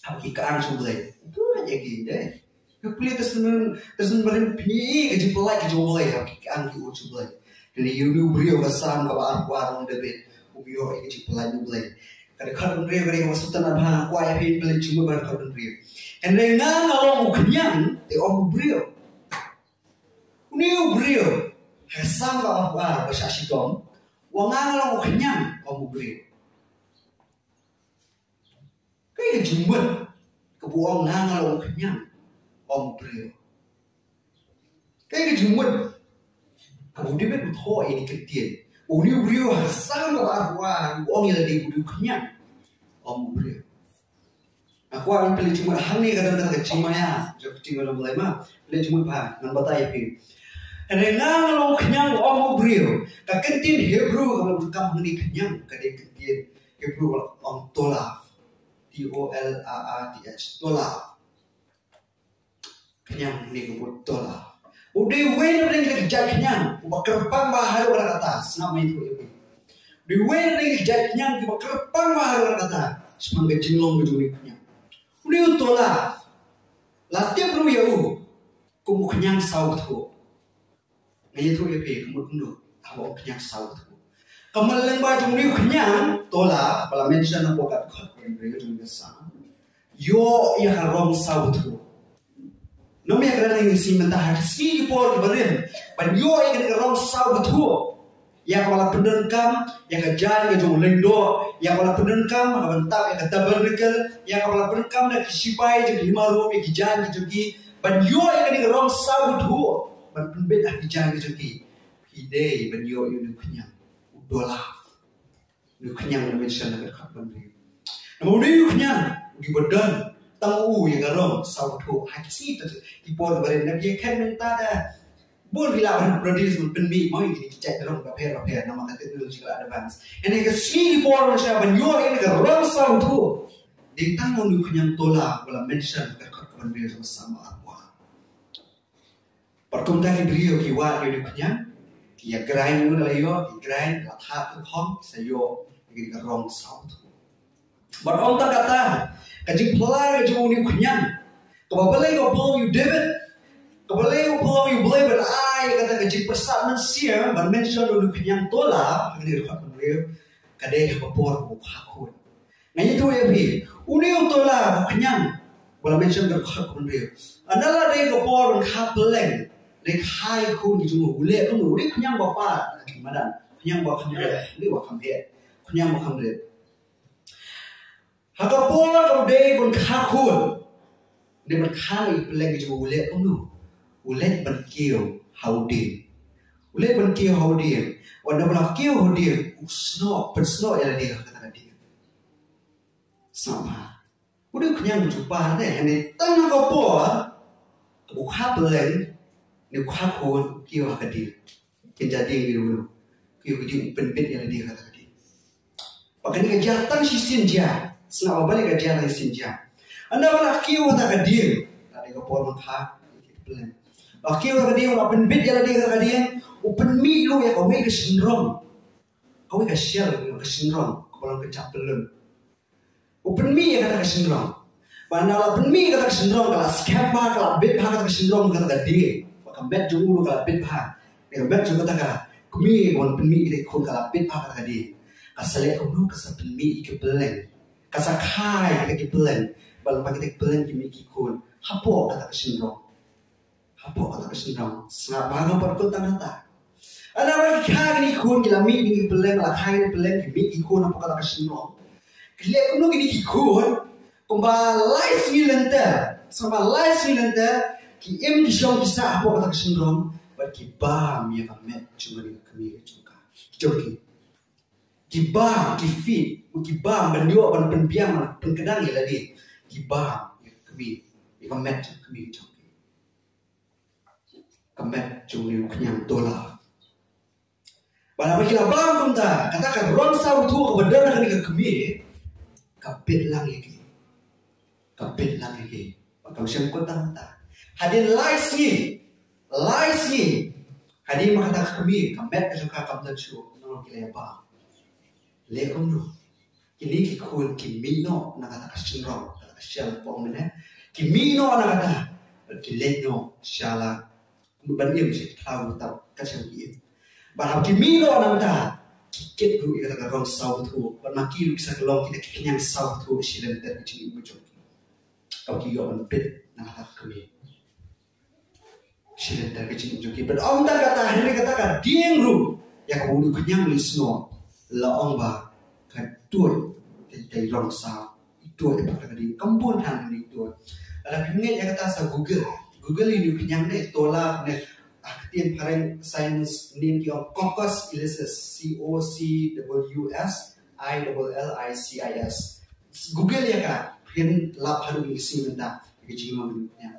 Speaker 1: Apa ki ka ang boleh. Itu aja gitu deh. Kepilih tersen beren pini ke jipelai ke boleh apa ki ang ki boleh. Henry yudu beliau kasam ka arung debet. Ubio ke jipelai boleh. Kada kadun rio kada masutan abah kuai api beli cuma bar kadun rio. Henry ngalong kenyang te om brio. Uniu brio hasam ka abah bahasa Sidom. Wa ngalong kenyang om brio. Kaya jumut kebuang ngalong kenyang om brio. Kaya jumut kemudian betul ini ketian. Uniu brio hasam ka abah uang yang di budu kenyang. Om beliau. Aku akan pilih cuma hani kadang-kadang cuma ya, jadi cuma dalam mulai mah pilih cuma bah, nan batai pi. Renang long kenyang om beliau. Kakentin Hebrew kalau kamu ni kenyang, kadang kentin Hebrew om tolaf, TOLAATH, tolaf. Kenyang ni kamu tolaf. Udah wen ring kerja kenyang, bakal bahaya orang atas, nama itu ya. Di wedding jadinya di kerpang mahal kata semangat jinglong gedung kenyang. Uni utola latih bro ya kumu kenyang saut ho. Ngaya tu epe kumu kundo awo kenyang saut ho. Kamaleng baju uni kenyang tola pala mention apa kat kot mereka juga sama. Yo ya harong saut ho. Nomi akan yang isi mentah ski por berin. Ban yo ya kan harong saut ho. yang kepala pendenkam, yang kejalan ke jong lendo, yang kepala pendenkam, yang bentap, yang tabernakel, yang kepala pendenkam dan kisipai jadi himarum, yang kejalan ke jogi, banyo yang kini rong sabut hu, ban penbet ah kejalan ke jogi, hidei banyo yang kenyang, udolah, kenyang mention nak kapan ni, namun ni kenyang, di badan, tamu yang rong sabut hu, haji tu, di pol beren nabi kan minta dah. Boleh bilang produce penbi mau ini cek dalam repair nama kata teknologi advance. Ini ke sini pun saya banyak ini ke rasa itu. Di tangan lu kenyang tolak kalau mention ke penbi sama apa. Perkumpulan beliau kiwat dia kenyang, dia grind lu layo, dia grind latar tu kom sayo ini ke rong sautu. Barom tak kata, kaji pelai kaji uni kenyang. Kau boleh kau pun you David. Kebalai upang you boleh berai kata kecil persat manusia bermention dulu kenyang tola ini dekat beliau kadai kapor bukaku. Nah itu ya bi, uni tola kenyang boleh mention dekat beliau. Adalah dia kapor kapeleng, dia kai kun gitu boleh tu uni kenyang bapa gimana? Kenyang bapa kamera, ini bapa kamera, kenyang bapa kamera. Hakapor kadai pun kakun, dia berkai peleng gitu boleh tu. Ulet berkiau haudin, ulet berkiau haudin. Wanda berkiau haudin, usno persno yang dia kata dia. Sama. Udah kenyang berjumpa deh. Ini tanah kopo, buka peleng, ni buka kon kiau kata dia. Kejadian gitu. Kiau dia penbet yang dia kata dia. Pakai ni kejahatan sistem dia. Senang balik kejahatan sistem dia. Anda malah kiau kata dia. Tadi kopo mengkah peleng. Okey orang dia orang penbit jalan dia kata dia, open meet lu ya kau ke sindrom, kau ke share ke sindrom, kau orang kecap belum. Open meet ya kata ke sindrom, bandar open meet kata ke sindrom, kalau scam bah, kalau bit bah kata ke sindrom kata dia, bahkan bet jumur kalau bit bah, kalau bet juga kata kami kau open meet kita kau kalau bit bah kata dia, kasalnya kau lu kasar open meet ikut beleng, kasar kai kita ikut beleng, baru pakai ikut beleng kimi ikut, hapo kata ke sindrom. Apa kata kesenang? Sangat bangga perkutan kata. Ada orang kaya ni kun gila mi ni peleng lah kaya ni peleng mi ikun apa kata kesenang? Gila kuno gini ikun kembali silenter sama live silenter ki em ki shong kisah apa kata kesenang? Bagi bam ya kamet cuma ni kami juga. Joki. Ki bam ki fit, ki bam benyo ban penbiang penkedang ya lagi. Ki bam ya kami ya kamet kami juga. Kamet cuma kenyang tola. Pada bagi labang pun tak katakan rong sau tu kebenaran ni kami kapit lagi, kapit lagi. Maka macam kau tak. Hadir lies ni. Hadir maka tak kami kamet kesuka kamu tu nong kila apa. Lekom tu. Kini kikul kimino nak kata kesenrong, kata sial pom mana. Kimino nak kata kileno siala. Banyak sih tahu kasih dia. Bahawa kimi lo nanda kikit lu kita kerong saw tu, bermaki lu kisah kelong kita kenyang saw tu silenter kecil macam. Kau kira on bed nak kami. Silenter kecil macam. Berom tak kata hari katakan dieng lu yang kau lu kenyang lisno laong ba kadut dari rong saw itu ada kata di kampung han itu. Ada pengen yang kata sa Google ini kenyang ni tolak ni aktif parent science name kio Coccus ilicis COCWSILLICIS Google ya kak pin lap haru ni si benda kecil mampunya.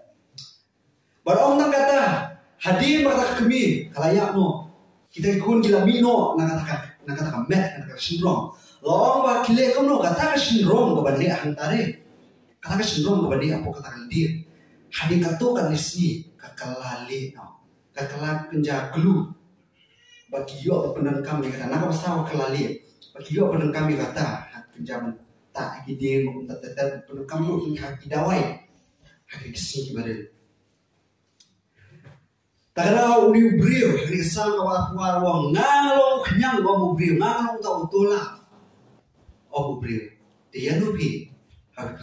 Speaker 1: Baru orang kata hadir mereka kami kalayak no kita ikut gila mino nak katakan met nak katakan sindrom. Long bah kile kamu katakan sindrom kepada antare katakan sindrom kepada apa katakan dia. Hadir katokan nisni kakalali no kakalan penja glu bagi yo penan kami kata nak pasal kalali bagi yo penan kami kata hak penjaman tak ide mau tetap penan kami punya hak dawai hak kisi kibare tagara uri brio hari sang awak wang ngalong kenyang mau brio ngalong tau tola oh brio dia nubi hak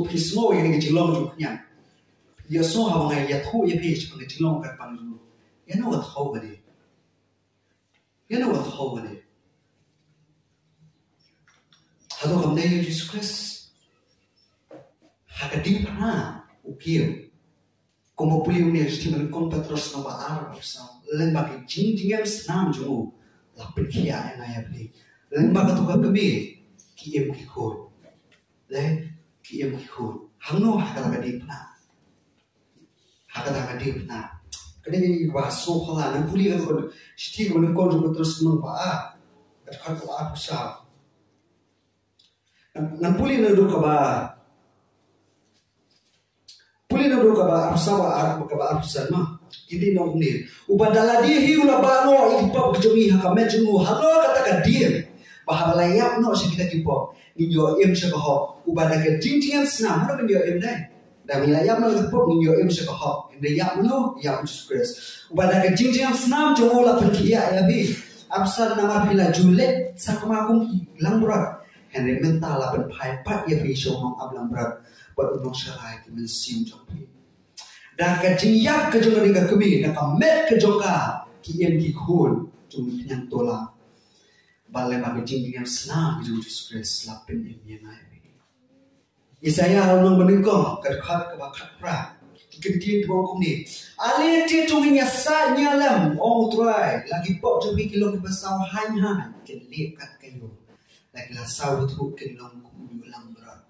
Speaker 1: pismo yang kecilong juga kenyang. Ya so hawangai ya thu ya page pang cilong kat pang dulu. Ya no wat kau bade. Yan ang wakaw ni. Halo kamday yung Jesus Christ. Hakadim pa na. Ukiyo. Kung mapuliw niya, siya managkong Petros na maaraw sa lembag jing-jingam senam jungu. Lapit kaya yang ayah beli. Lembag atu kami kiem kikut. Le kiem kikut. Hangno hakaladim pa na. Hakaladim pa na. Kadang bahasa kala nang puli kan kon siti kon kon terus nang ba kat ko aku sa nang puli na do ka ba aku sa ba aku sa ma hindi no ni ubadala dia hiula ba no ipa kejumi hakamen jemu halo kata ka dia bahalayap no si kita kipo ninyo em sa ko ubadaga jingjian snam no ninyo em dai dan wilayah mana pun ninyo em sa ko Riyak no, yang Jesus Christ. Upada kejing-jing senam jauh lah pergi ya bi. Absar nama pila julet sakmakum lang berat. Henry mental lah berpai pat ya bi shomong ablang berat. Buat unong syarai kemen sim jompi. Dan kejing yak kejong dengan kami dan kamet kejoka kiem kikun jom yang tola. Balai bagi jing-jing senam Jesus Christ lapin yang naik. Isaya unong menengkong kerkat kebakat prak. Kemudian tuan ni, alih dia tu menyasar nyalam, try lagi pok jadi kilo besar hanya kelip kat kayu, lagi lasau tu kelong kuyu lang berat.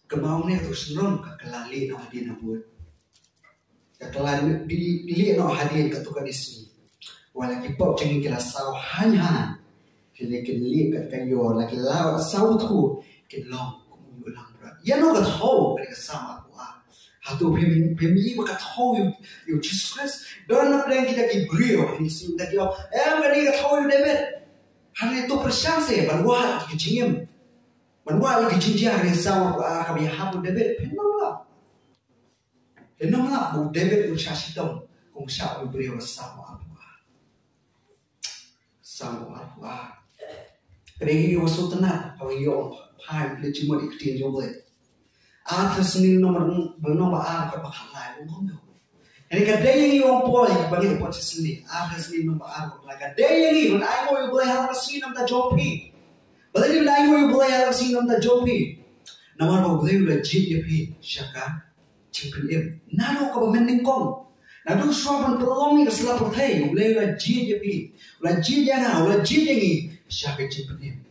Speaker 1: Kemau ni tu senang kekelali no hadiah buat, kekelali bilik no hadiah ketukan isi, walagi pok jadi kelasau hanya kelip kat kayu, lagi lasau tu kelong kuyu lang berat. Ya no ketahu mereka sama. Atau pemili berkat tahu you Jesus Christ. Dan nak yang kita kibrio ini sih kita kira kan dia tahu you David. Hari itu persyangse banwa kecingem. Banwa kecingja hari sama kami hapu David. Penang lah bu David ucasi tahu kung siapa brio sama apa. Sama apa. Kerana you wasut tenat kalau you pai boleh cuma ikutin jodoh. Atas ni nomor A kat bakal lain orang tu. Ini kadang yang orang poli bagi proses ni. Atas ni nomor A kat bakal. Kadang ni when I go you boleh harap sini nama jopi. Balik ni when I go you boleh harap sini nama jopi. Nama apa boleh ulah JP syaka cimpin Nado kau bermendingkong. Nado suapan tolong ni keselah pertai. Boleh ulah JP. Ulah J jangan. Ulah J jangan. Syaka cimpin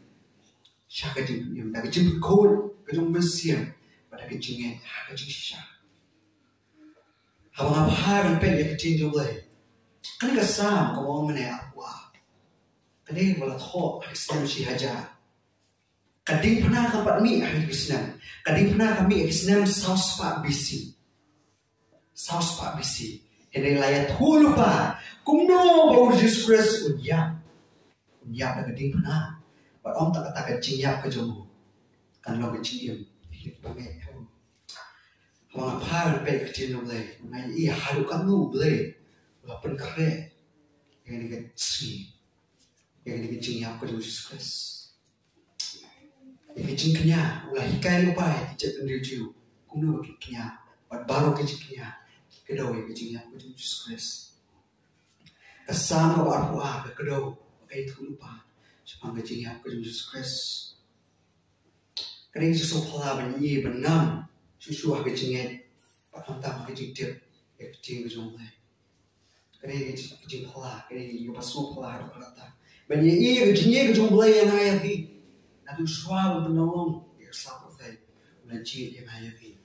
Speaker 1: Syaka cimpin Tapi cimpin kau kejung bersiap. Pada kecingnya, kecing sisa. Abang apa yang pen yang kecing juga. Kan kesam kau mana aku. Kan ini malah thok Islam si haja. Kadang pernah kampat mi ahli Islam. Kadang pernah kami Islam South Park BC. South Park BC. Ini layat hulu pa. Kumno bau Jesus Christ unyap. Unyap dah kadang pernah. But om tak kata kecing yap kejomu. Kan lo kecing dia. Mga par pe kecil boleh, nai iya halu kamu boleh, lapan kare, yang ini kecil, yang ini kecil yang aku Jesus Christ, yang kecil kenya, ulah hikai lupa, cek pendidiku, kuno kenya, baru kecil kenya, kedua yang kecil yang aku Jesus Christ, kesam kau arwah, kedua, pakai itu lupa, cuma kecil yang aku Jesus Christ. Kadang sesuatu pula bernyi benam, sesuatu kecingnya, patentang kecing tip, kecing kejumlah. Kadang kecing pula, kadang you pasuk pula ada kata. Bernyi kecingnya kejumlah yang ayah bi, nanti suara penolong, yang sahabat saya, ulanjit yang ayah bi,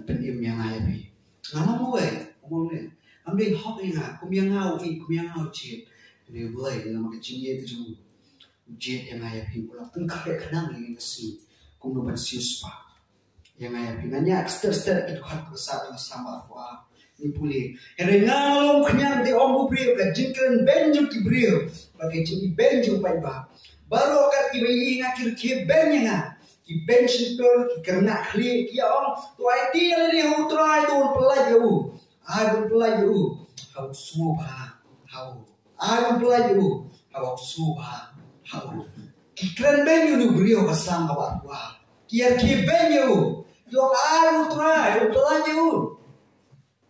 Speaker 1: penim yang ayah bi. Ngalah ngomong ni, ambil hak ingat, kumyang ngau cit, ini boleh dalam kecingnya kejum, jit yang ayah bi, ulah pun kakek kenang yang nasi. Kung naman siyos pa. Yang ay pinanya ekster itu hat besar sama apa ni puli. Ere ngalong kanyang di ombu brio ka jingkren benju ki brio. Pakai jingi benju pa iba. Baru akan ibai ngakir ki bennya nga. Ki benju ki kerna kli ki om tu IT ni utrai tu pelaj u. Ai pelaj u. Hau semua hau. Ai pelaj u. Hau semua hau. Keren benyu ni beliau kesang kawan wah. Kiar benyu, yung aru try, yung pelanju.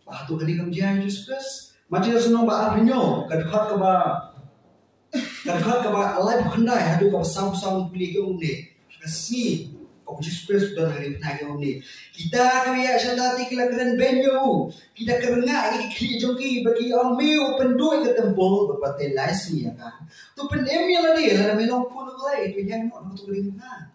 Speaker 1: Batu kadi kam jaya Jesus Christ. Macam sunong ba arnyo, kadhat ka ba Kadang kaba alai bukandai hadu kaba sang puli ke umne. Kasi kau Yesus Kristus sudah hari penagi umne. Kita kami ya syadati kila keren benyo. Kita kerengak iki kli joki bagi ang meu pendoi ke tembol berbagai laisi ya kan. Tu pendemi lah dia lah melong pun mulai itu yang nak tu kelima.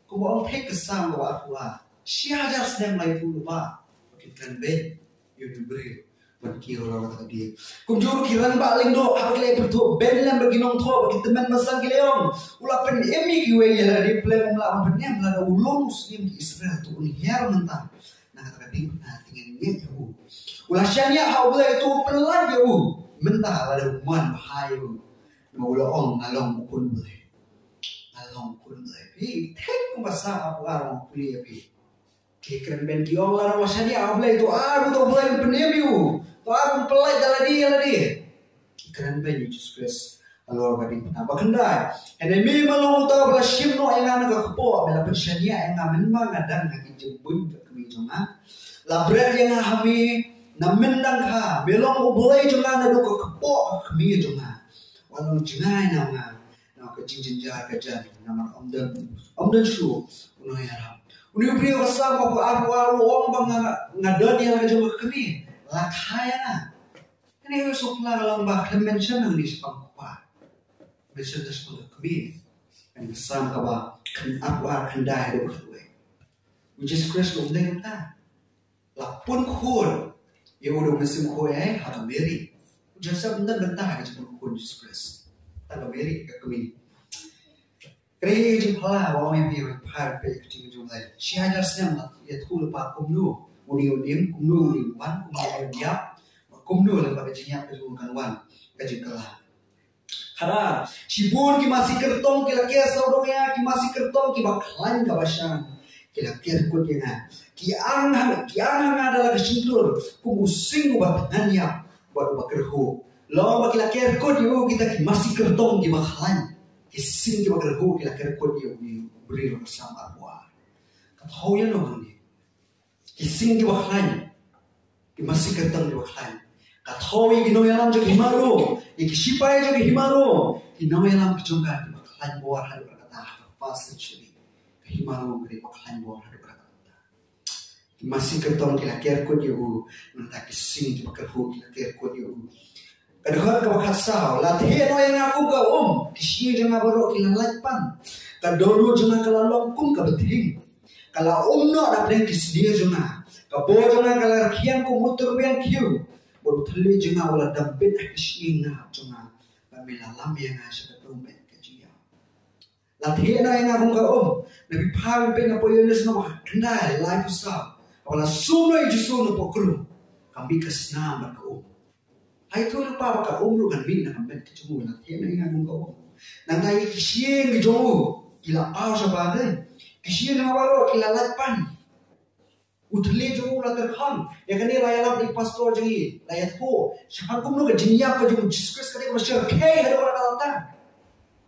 Speaker 1: Kau mau take kesam kau apa? Siapa sedang lagi tu lupa. Kita ben you beri. Bagi orang tadi, kumjur kiran baling do, apa kalian berdoa benelan bagi nong thor, bagi teman masang kalian, ulah pen emi kiwe ya lah di plan ulah penyam lah ulung muslim di Israel tu uniar mentah, nah kata di nah tinggal ni jauh, ulah syania hau boleh itu pelan jauh, mentah ada uman bahaya, mau ulah ong ngalong kun boleh, tek kumasa apa orang boleh api, kekeren ben kiong lah ulah syania hau boleh itu tu boleh penyam Tuhan pelai dalam dia. Keren banyak Yesus Kristus. Lalu apa di apa kendai? Enemi melong tahu belas simno yang anak kepo, bela pensyania yang amin mangadang kaki jembun ke kemijongan. Labret yang kami namendang ha, belong boleh jongan ada kepo kemijongan. Walau jengai nama kecing jahat kejan nama omdan shu uno ya. Uno beri wasam apa orang bang ngadon yang kejan kami. Lakaya, ini usuk lah kalau bahkan mention yang di sepang kuat, mention tersebut kebiri, yang besar kaba aku akan dah hidup kedua, which is Kristus umdeng kita, lapun kur, ya udah mesin kue harga beri, jasa benar bentar aja pun kur Yesus Kristus, harga beri kebiri. Kerja jemplah, orang yang biar par pergi ke jumlah, siapa senyum ya tu lepas kumnu. Uni kumnu wan diap kumnu lepas kejinya kejukan wan kejikalah karena sibun ki masih kertong kila kia saudara ki masih kertong ki bakalan kabasan kila kia kut yang ki ang adalah kesintur kumusing ubatannya buat bakerhu lo kila kia kut yo kita ki masih kertong ki bakalan kising ki bakerhu kila kia kut yo beri bersama buah kau yang nong kising di waklan, masih ketang di waklan. Katawi ginoyalam juga himaru, ikisipai juga himaru, ginoyalam kejongga di waklan buah hadu berkata, pasti ciri, himaru di waklan buah hadu berkata. Masih ketang kila kerko dia nanti kising di wakerhu kila kerko dia. Kadang kau kasau, latihan yang aku kau kisih jangan baru kila laipan, kadolu jangan kelalong kum kebeting. Kalau umno ada yang disediakan juga, kalau jangan kalau kian komuter yang kiu, baru terlihat juga ulah dampet kesinga juga, kami lalam yang asal dompet kecil. Latihan yang aku kau, nabi paham pengen apa yang semua kenal life style, kalau semua itu semua pokru, kami kesana berkau. Hai tu lupa berkau lu kan bina dampet kecil, latihan yang aku kau. Nanti kisian kejomu, gila pau sahabat. Kisian awalo kilalapan, utli jo ulah terkam. Ya kan ni layalah di pastor jadi layat ho. Siapa pun lu kejinya kau jo Jesus kali masih kaya ada orang kata.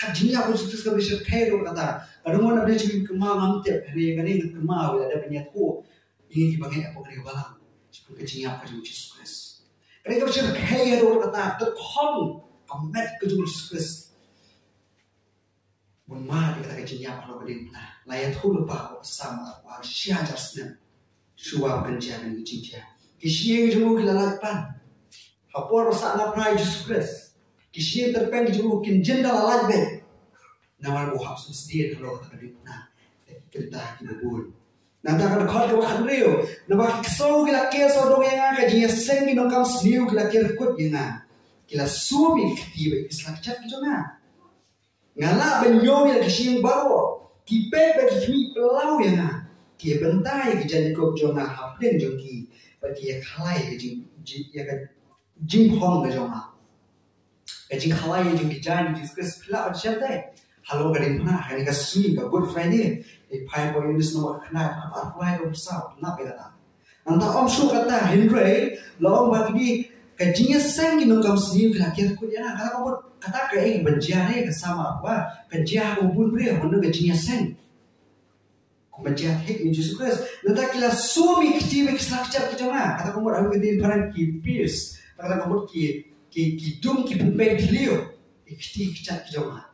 Speaker 1: Kejinya kau Jesus kali masih kaya ada orang kata. Kadang mana dia cakap kemau ngamtep, hari kan ni kemau ada banyak ho. Ini dibagai apa kali balang. Siapa kejinya kau jo Jesus. Kali kau masih kaya ada orang kata. Terkam, komet kau jo Jesus. Mama kita kejinya kalau berdiri nah layak tu lupa sama apa siapa jasnya suap kerja dengan kejinya kisian jemu kelalapan hapor sana prai Jesus Kristus kisian terpeng jemu kinjen dalam ladbe nawar buhap susdia kalau kita berdiri nah kita kibul nanti akan kau kewakan rio nama kesau kila kesau dong yang kejinya sengi nongkam seniu kila kerkut yang kila sumi ketiba Islam cat kejona ngala benyong yang kisian baru kipet bagi kami pelau yang na kia bentai kejadian kau jonga hapden jongi bagi kalai kejing jimpong ke jonga kejing kalai jeng kejadian diskus pelau siapa halo kadin mana hari kasih ke Good Friday pai boy ini semua kena apa yang bersau kenapa kata anta om su kata Henry lawang bagi di kejingnya sengi nongkam sini kira-kira kau jangan kalau kamu kata kayak benjari kesama apa kerja hubun beri mana kejingnya seng kau benjari hek Yesus Kristus nanti kila suami kecil keselakcar kejama kata kamu ada kemudian parang kipis kata kamu kidung kipumpen kiliu ikti kicat kijonga.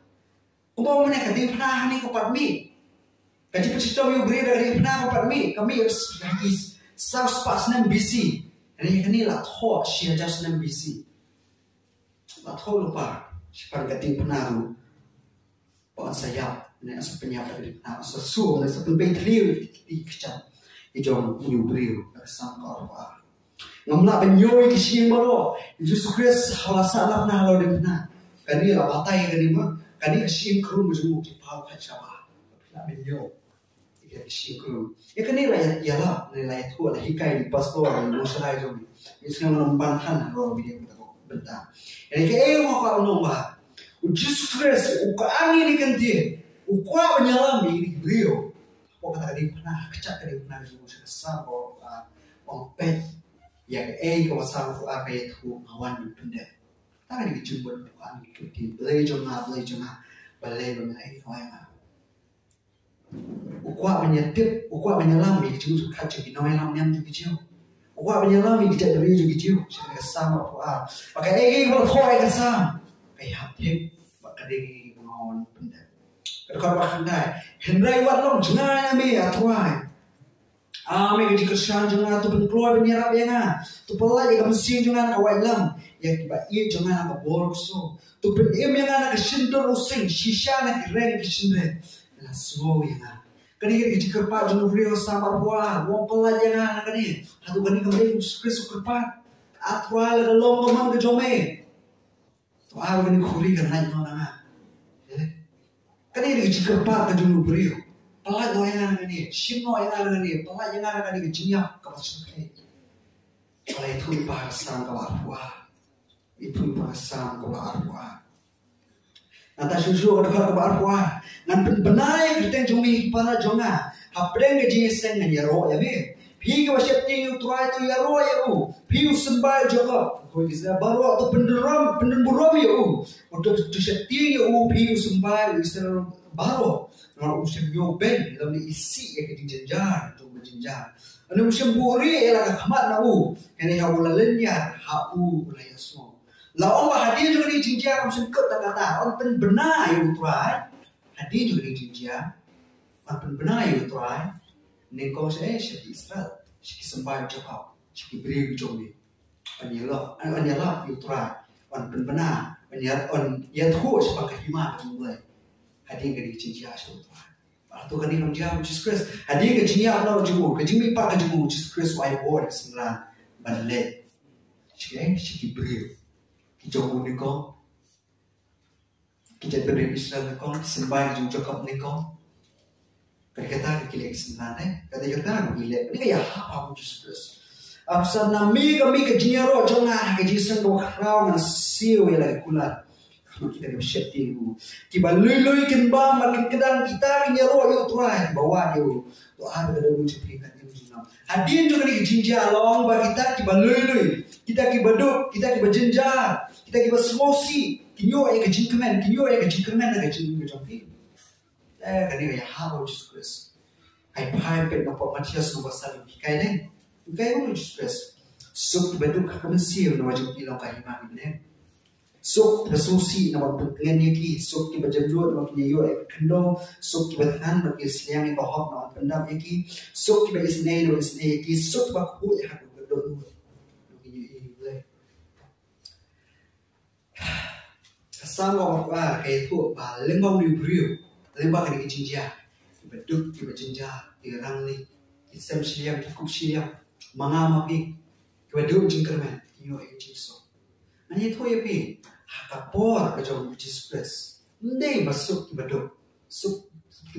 Speaker 1: Umum mana kadang pernah ni kapat mi. Kaji pencipta mi ubri dari pernah kapat mi. Kami lagi south pas nem BC. Ini kini lah thought share just nem BC. Lah thought lupa. Siapa kadang pernah tu. Pon sayap. Ini asal penyapa dari pernah. Asal suam. Asal penbetri ikti kicat. Ijong mi ubri. Asam kau apa. Ngamla penyoy kisi malo. Yesus Kristus halasa nak na halau dem na. Kani la batai kani ma. Kani kisi krum jumu ki pau kacaba. La penyoy. Ike kisi krum. Ya kani la ya la ni la tu la hikai di pastor ni mosalai jom. Yesus ngam bantan ro bi dia ko benta. Ini ke mo ka no ba. Yesus Kristus uka ani ni kanti. Ukwa penyalami ni beliau. Ko kata kadi pernah kecak kadi pernah jumu sa ko pet yang kawasan aku akan itu awan benda. Tak ada kejumpa bukan kita beli jomah balai mengenai awalnya. Ukwa menyetip, ukwa menyelami kejumpa kaca binoy lam yang kecil. Ukwa menyelami kita beli juga kecil. Saya sama apa? Pakai kalau kau kesam, kayak hati, pakai degi mengawan benda. Kalau bahkan dah, Henry Watlong jangan ambil atuai. Ame ke dikesan jangan tu keluar penyerap ya na tu pelai ke mesin jangan awal lam ya tiba ia jangan apa borok so tu penem yang na kesentor using shisha na keren kesentor na semua ya na kani ke dikerpa jangan beliau sama buah wong pelai jangan kani hatu kani kembali Kristus kerpa atwal ke lom lomam ke jome tu aw kani khuri ke naik na kani ke dikerpa ke jangan beliau pelaj no yang ada ni, sim no yang ada ni, pelaj yang ada ni kejinya kawasan ini. Kalau itu bahasa kawarwa, itu bahasa kawarwa. Nanti susu ada kawarwa, nanti benar kita jumi pada jonga, hapreng kejinya dengan yaro ya be. Pi kewasap tinggi tuai tu yaro ya u, pi usembah juga. Kau kisah baru atau penderam ya u, untuk kewasap tinggi u pi usembah kisah baru. Orang usia yo ben dalam isi ya ke jenjar untuk berjenjar. Anu usia buri ialah kemat nau. Kini hau lalenya hau layasmo. Lawan hadir juga di jenjar usia kau tak kata. Orang pen benar yang tuai. Hadir juga di jenjar. Orang pen benar yang tuai. Nengkau saya syari Israel. Syari sembah jauh. Syari beri jombi. Anyalah yang tuai. Orang pen benar. On ya tu sebagai himat mulai. Hadir ke di jenjar syari. Atau kan ini dia Yesus Kristus. Hadir ke sini apa juga? Ke sini pak ke juga Yesus Kristus wahai board sembilan balik. Siapa sih beri? Kita ni kau. Kita beri Israel kau sembah juga kau ni kau. Kata kita sembilan kata kita ini ya apa Yesus Kristus. Apasal nami kami ke sini roh jangan ke Yesus kau kau nasiu ya lagi kulat. Kita bersyukur itu. Tiba lului kembang makin kedang kita punya roh itu tuai bawa dia. Tu ada dalam cerita itu juga. Hadir juga di jinjah long bagi kita tiba lului. Kita kibaduk, kita kibajenjar, kita kibasemosi. Kinyo ay kejingkemen, kinyo ay kejingkemen na kejingkemen. Kani kaya habo Yesus Kristus. Ay pahipit na po Matias ng basal kay din. Kaya mo Yesus Kristus. So kibaduk kakamasiyo na wajib ilang kahimang din. Sok bersusi nama dengan yaki sok kita berjemur nama kinyo ek kendo sok kita bertahan bagi seliang yang kohok nama pendam yaki sok kita isnei yaki sok kita kuh ya hadu berdua kinyo ini boleh sama apa kayak itu lembang libriu lembang kini jinjah beduk kita jinjah dirang li isem seliang cukup seliang mangamapi kita duduk jingkerman kinyo ek jiso hanya itu ya pi kapor ke jauh Yesus Kristus. Ndai masuk di beduk,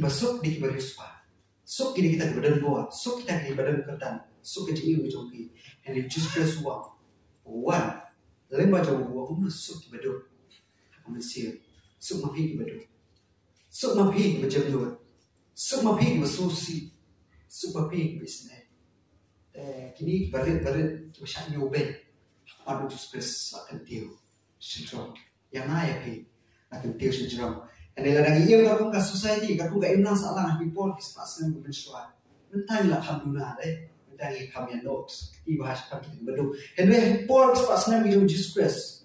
Speaker 1: masuk di kibar Yesus. Sok kini kita di badan bawah, sok kita di badan ketan, sok kita ini jauh ki. Yang Yesus Kristus wan, lembah jauh buah masuk di beduk. Mesir, sok mapi di beduk, sok mapi di berjemur, sok mapi di bersusi, sok mapi di bisnes. Kini barit macam nyobel, apa Yesus Kristus akan dia. Syndrome yang naik ni akan tiada syndrome. Yang lagi ia kalau kat society, kalau kat imnan salah people kisah mensuat. Mentang lah hamduna deh, mentang ia kami notes. Ibahas kami betul. Henry Paul kisah Yesus Kristus.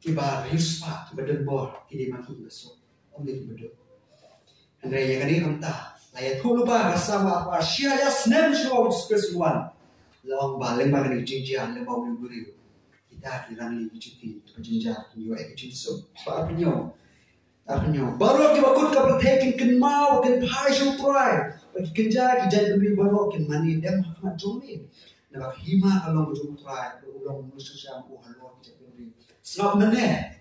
Speaker 1: kiba riuspa kiba denbor kidi maki besok om de kiba do andre ya kani kamta laya thulu ba rasama apa sia ya snem show express one long ba leng ba kani jinja leng ba uri guri kita kirang li bichuti to jinja yo e bichu so pa apnyo baru kiba kut ka taking kin mau kin passion try bagi kenja ki jai beri baru kin mani dem hakmat jomi na bak hima kalong bujung try ulong musuh syam u halor ki jai beri snap nene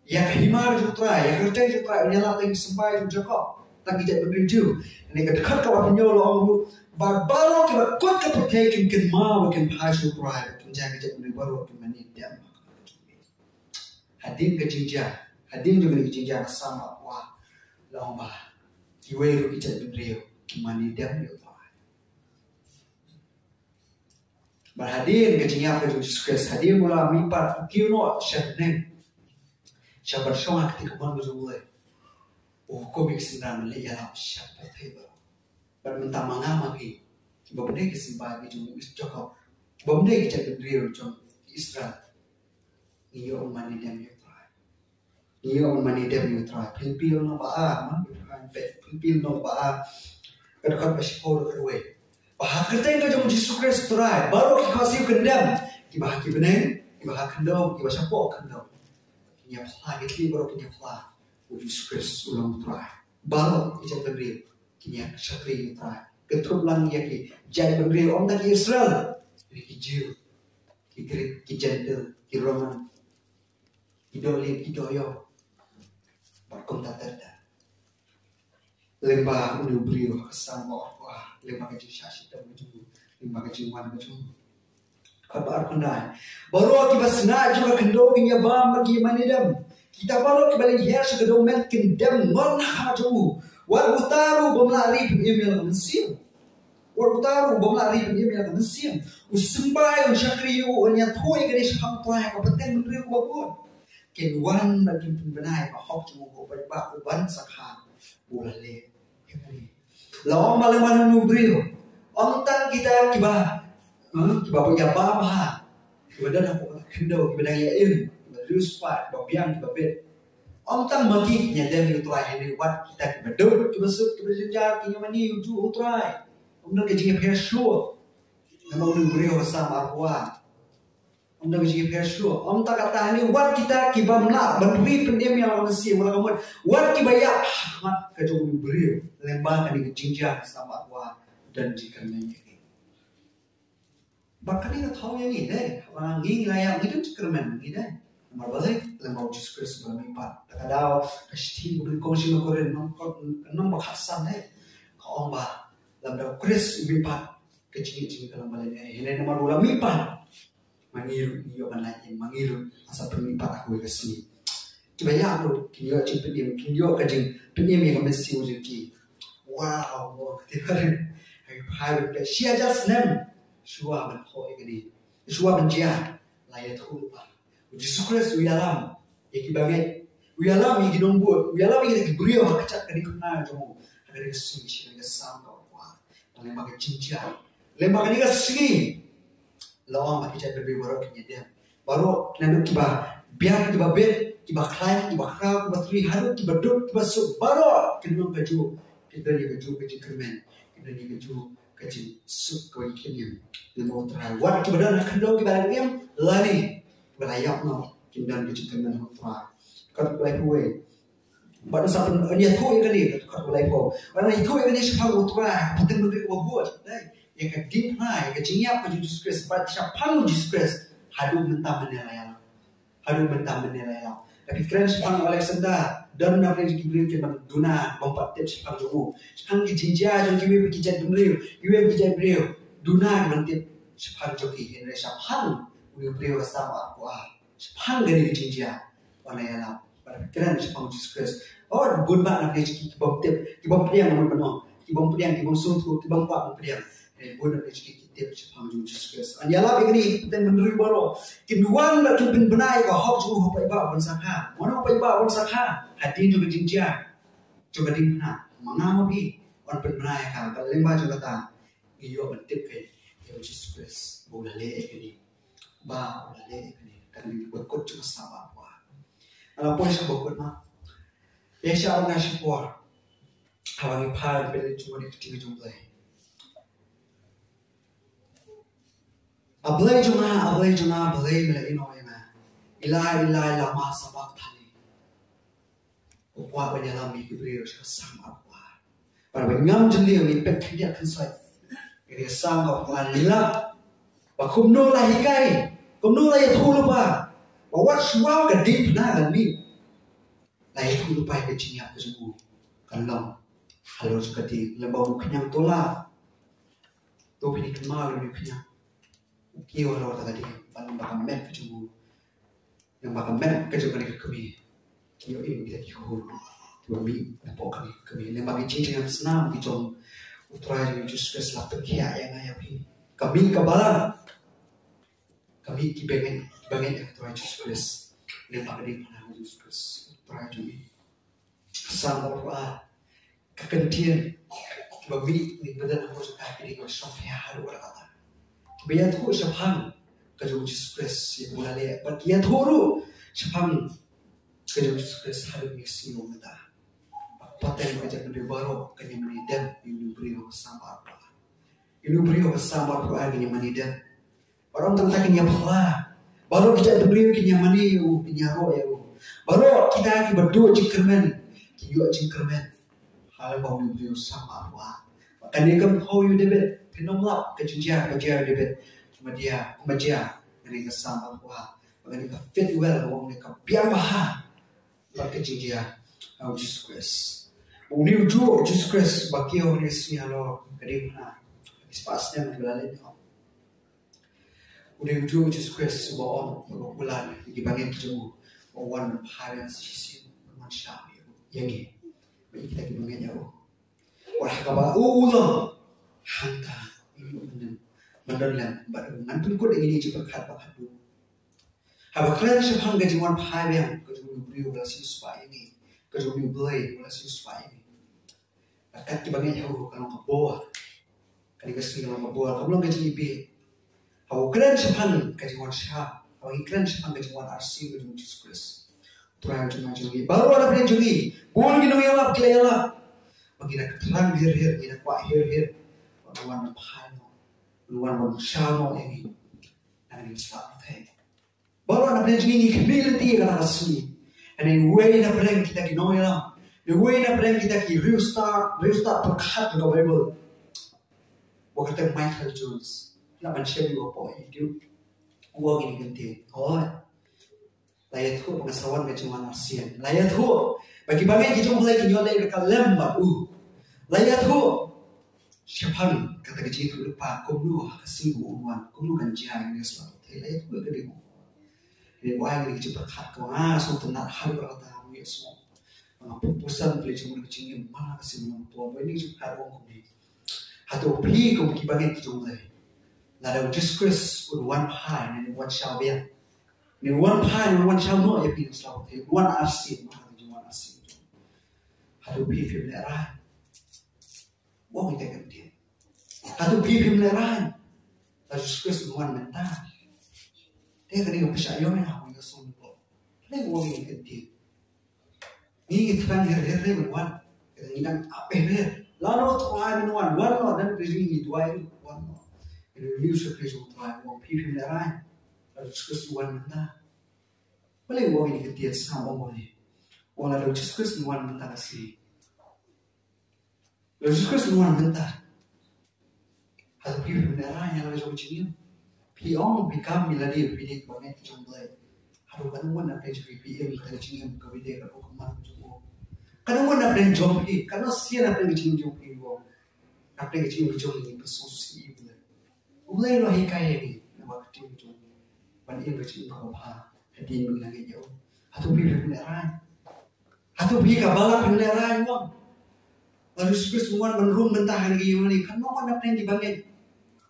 Speaker 1: ya hima ju try ya kerja ju try nyala teng sampai ju joko tak ki jai beri ju ne ka dekat ka apnyo lo baru kiba kut ka taking kin mau kin passion try kenja ki jai beri baru kin mani dem hakmat jomi hadin ke jinja hadin juga ni jinja sama wa lomba kiwe ru kicat bendrio kimani dem yo pa berhadin ke jinja ke Jesus Christ hadin mula mipat kiuno syadne syabar shong akti kebon bujule o komik sindan le ya syabat heba bar mentang mangama ki kibobne ke simba ki jung joko kibobne kicat bendrio jong Israel iyo mani dem yo iyo mani dem yo tra pilpil no ba ma pilpil no ba kadang pasipor kerwe bah kerteng ka jong Jesus Christ tra baru ki khasi kendam ki bah ki beneng ki bah kendam ki bah sapo kendam ki nya phla ki baru ki nya phla Jesus Christ ulang tra baru ki jat beri ki nya satri tra ketrup lang ya ki jai beri om ta ki Israel ki Jew ki Greek ki Gentile ki Roman ki doli ki doyo berkontak terda lemba unu brio kesama wah lemba kecil syasi dan baju lemba kecil wan baju kabar kondai baru akibat sena juga kendo kinya bam bagi manidam kita baru kembali hiar sekedom men kendam mana haju war utaru bomlari email mensim war utaru bomlari email mensim usembai usyakriu nya thoi ganis hang toy kompeten brio babon keluan bagi pembenai bahok cuma beberapa uban sakha boleh lawan malam malam nubrio ontan kita kiba punya bapa kiba dah aku kendo kiba dah yaim kiba ruspa kiba biang kiba bet ontan mati nyadem itu aja ni wat kita kiba dok kiba suk kiba jenjar kinya mani uju utrai umna kejing persho nama nubrio sama arwa umna kejing persho om tak kata ni wat kita kiba mena beri pendem yang mesti mula kamu wat kiba ya mat kejong nubrio lembang kan jinja sama wa dan jika menyanyi bahkan ini tahu yang ini deh orang ini layak itu cermin ini deh nomor balik lembang Jesus Christ berlipat tak ada kasih beri komisi nokorin nombor khasan deh kau bah lembang Chris berlipat kecil kalau balik ini nomor dua lipat mangiru iyo manlain mangiru asal berlipat aku kesini kibaya aku kiyo cimpin kiyo kajing penyem yang mesti ujuki wow ketibaran hai be sia just nem shua ban khoi gani shua ban jia layat khulpa Jesus Christ uyalam ikibagai uyalam igi nombo uyalam igi brio hakacak kadi kuna jomo agari sumi shi ga sam ka wa ale maga cinca le maga ni ga sigi lawang maki chat be boro kinya dia baru nanu kiba biar kiba bet kiba klaim kiba kra kiba tri haru kiba duk kiba su baru kinung baju kita ni baju kecil kermen kita ni baju kecil sup kau ikhlas ni mau try wat kiba dah nak kendor kiba lagi lari berayak no kindan kecil kermen mau try kat play away baru sampai dia tu yang ni kat play po baru itu yang ni siapa mau try penting beri buat dai yang ke deep high ke jingyap ke Jesus Christ pada siapa Jesus Christ hadu mentah menelayan hadu mentah menelayan tapi keren sepang Alexander dan nak pergi beri ke duna bompat tip sepang jomu sepang ke jinja jom kiwe pergi jadi beliau kiwe pergi jadi beliau duna nanti sepang joki ini sepang beliau beliau sama aku sepang gani jinja wanayala pada keren sepang Jesus Christ oh bunba nak pergi kibom tip kibom priang mana kibom priang kibom suntu kibom pak priang bodoh rezeki kita sepang Jesus Christ. Anjala begini kita menurut baru. Kinuan lagi benbenai kau hok juga hok iba bonsakha. Mana hok iba bonsakha? Hati juga jinja. Juga dimana? Mana mobi? On benbenai kau. Kalau lima juga ta. Iyo bentip ke. Yo Jesus Christ. Boleh le ekini. Ba boleh le ekini. Kan berkot juga sama apa. Ala pois bokut ma. Yesha na shipor. Hawangi par bele cuma di ketiga jumlah. Ablay juna ablay mele ino ina. Ila masa baktani. Upwa banyalam ikibri rosha sama upwa. Para bengam jeli yang ipek dia kansai. Ini sama upwa lila. Bakumno lah hikai. Kumno lah yatulu pa. Bawat suau gading pernah gani. Lah yatulu pa ikecinya kesubu. Kalau halo sekati lebau kenyang tola. Tu pini kemal ni kenyang. Kiyo rawat tadi, paling bakal met kecubu, yang bakal met kecubu ni kami, kiyo ini kita kiyo, kami nampak kami, yang bagi cincin yang senang dijom, utara yang justru selap terkiak yang ayam ini, kami kebalan, kami kibangen yang utara justru yang bagi di mana justru utara ini, sama orang kekentian, kami ni badan aku suka ini kau sampai halu orang. Biar tu siapang kerja Yesus yang mulai bagian tu siapang kerja Yesus hari ini siapa kita paten kerja kerja baru kerja menidam ini beriau sama apa ini beriau sama apa ini menidam orang tentang ini apa baru kita beriau ini mani ini roh ya baru kita lagi berdua cingkerman kiyo cingkerman hal bau beriau sama apa makanya kamu tahu you debet penomlap kerja debet kemudian ini kesama buah makanya kita fit well orang mereka biar bahan bagi dia Jesus Christ uni ujo Jesus Christ bagi orang Yesus lo kedimana spasnya mengalami uni ujo Jesus Christ baon bulan di bagian kejumu bawan parents sisi manusia yang ini bagi kita di bagian jauh wah kabar ulang hantar mendalam barengan pun kau ingin juga berkat tu. Habis kalian siapa yang gajiwan paham yang kerjaan beliau berhasil supaya ini, kerjaan beliau berhasil supaya ini. Berkat kibangnya jauh kalau kau bawa, kalau kesini kalau kau bawa, kamu gaji lebih. Habis kalian siapa yang gajiwan siapa, habis kalian siapa yang gajiwan arsi kerjaan Yesus. Tuhan cuma jungi, baru ada punya jungi, boleh kita mengelak, kita elak. Bagi nak terang hir, kita kuat hir, orang paham. Luar manusia ini, yang ini selalu teh. Baru anak belajar ini humility kan asli. And in way na belajar kita kinoyla, the way na belajar kita ki restart berkat dengan Bible. Waktu Michael Jones, nak manusia juga apa itu, uang ini ganti. Oh, layat tu pengasawan kecuman asian. Layat tu bagi bagian kita mulai kinyola mereka lembat. Layat tu siapa kata kecil itu lupa kumlu kasih buuan kumlu kan jaya ini selalu terlihat itu bergede mu ini wah ini kecil berkat kau so tenang hari berkata kami semua pusat beli cuma kecil ini mana kasih menonton ini juga orang kami atau pergi kau pergi bagian kita mulai lalu Jesus Christ one pie and one shall be ini one pie and one shall not ya pilih selalu terlihat one asin mana cuma asin atau pergi film merah wah kita ganti atau bibim leran, lalu Yesus Tuhan mental. Dia kena percaya yang aku yang sungguh. Lain orang yang ganti. Ini kita hir menuan, kita ingin apa hir. Lalu Tuhan menuan, lalu dan berdiri dua ini Tuhan. Ini Yesus Kristus Tuhan, orang bibim leran, lalu Yesus Tuhan mental. Lain orang yang ganti sama orang ini. Orang lalu Yesus Kristus Tuhan mental asli. Lalu Yesus Kristus Tuhan mental. Hal pilih beneran yang lalu macam pion bikam miladi pilih banget jumlah. Haru kan mana pun jadi pilih kalau cingin kawide kalau kemana macam kan mana pun jumlah karena siapa yang cingin jumlah wo, apa yang cingin jumlah ini bersusi bulan. Mulai lo hikai ini nama cingin jumlah. Pada ini cingin apa? Hati ini lagi jauh. Hatu pilih beneran. Hatu pilih kabalan beneran wo. Lalu semua menurun mentah lagi yang ini kan mana pun dibangun.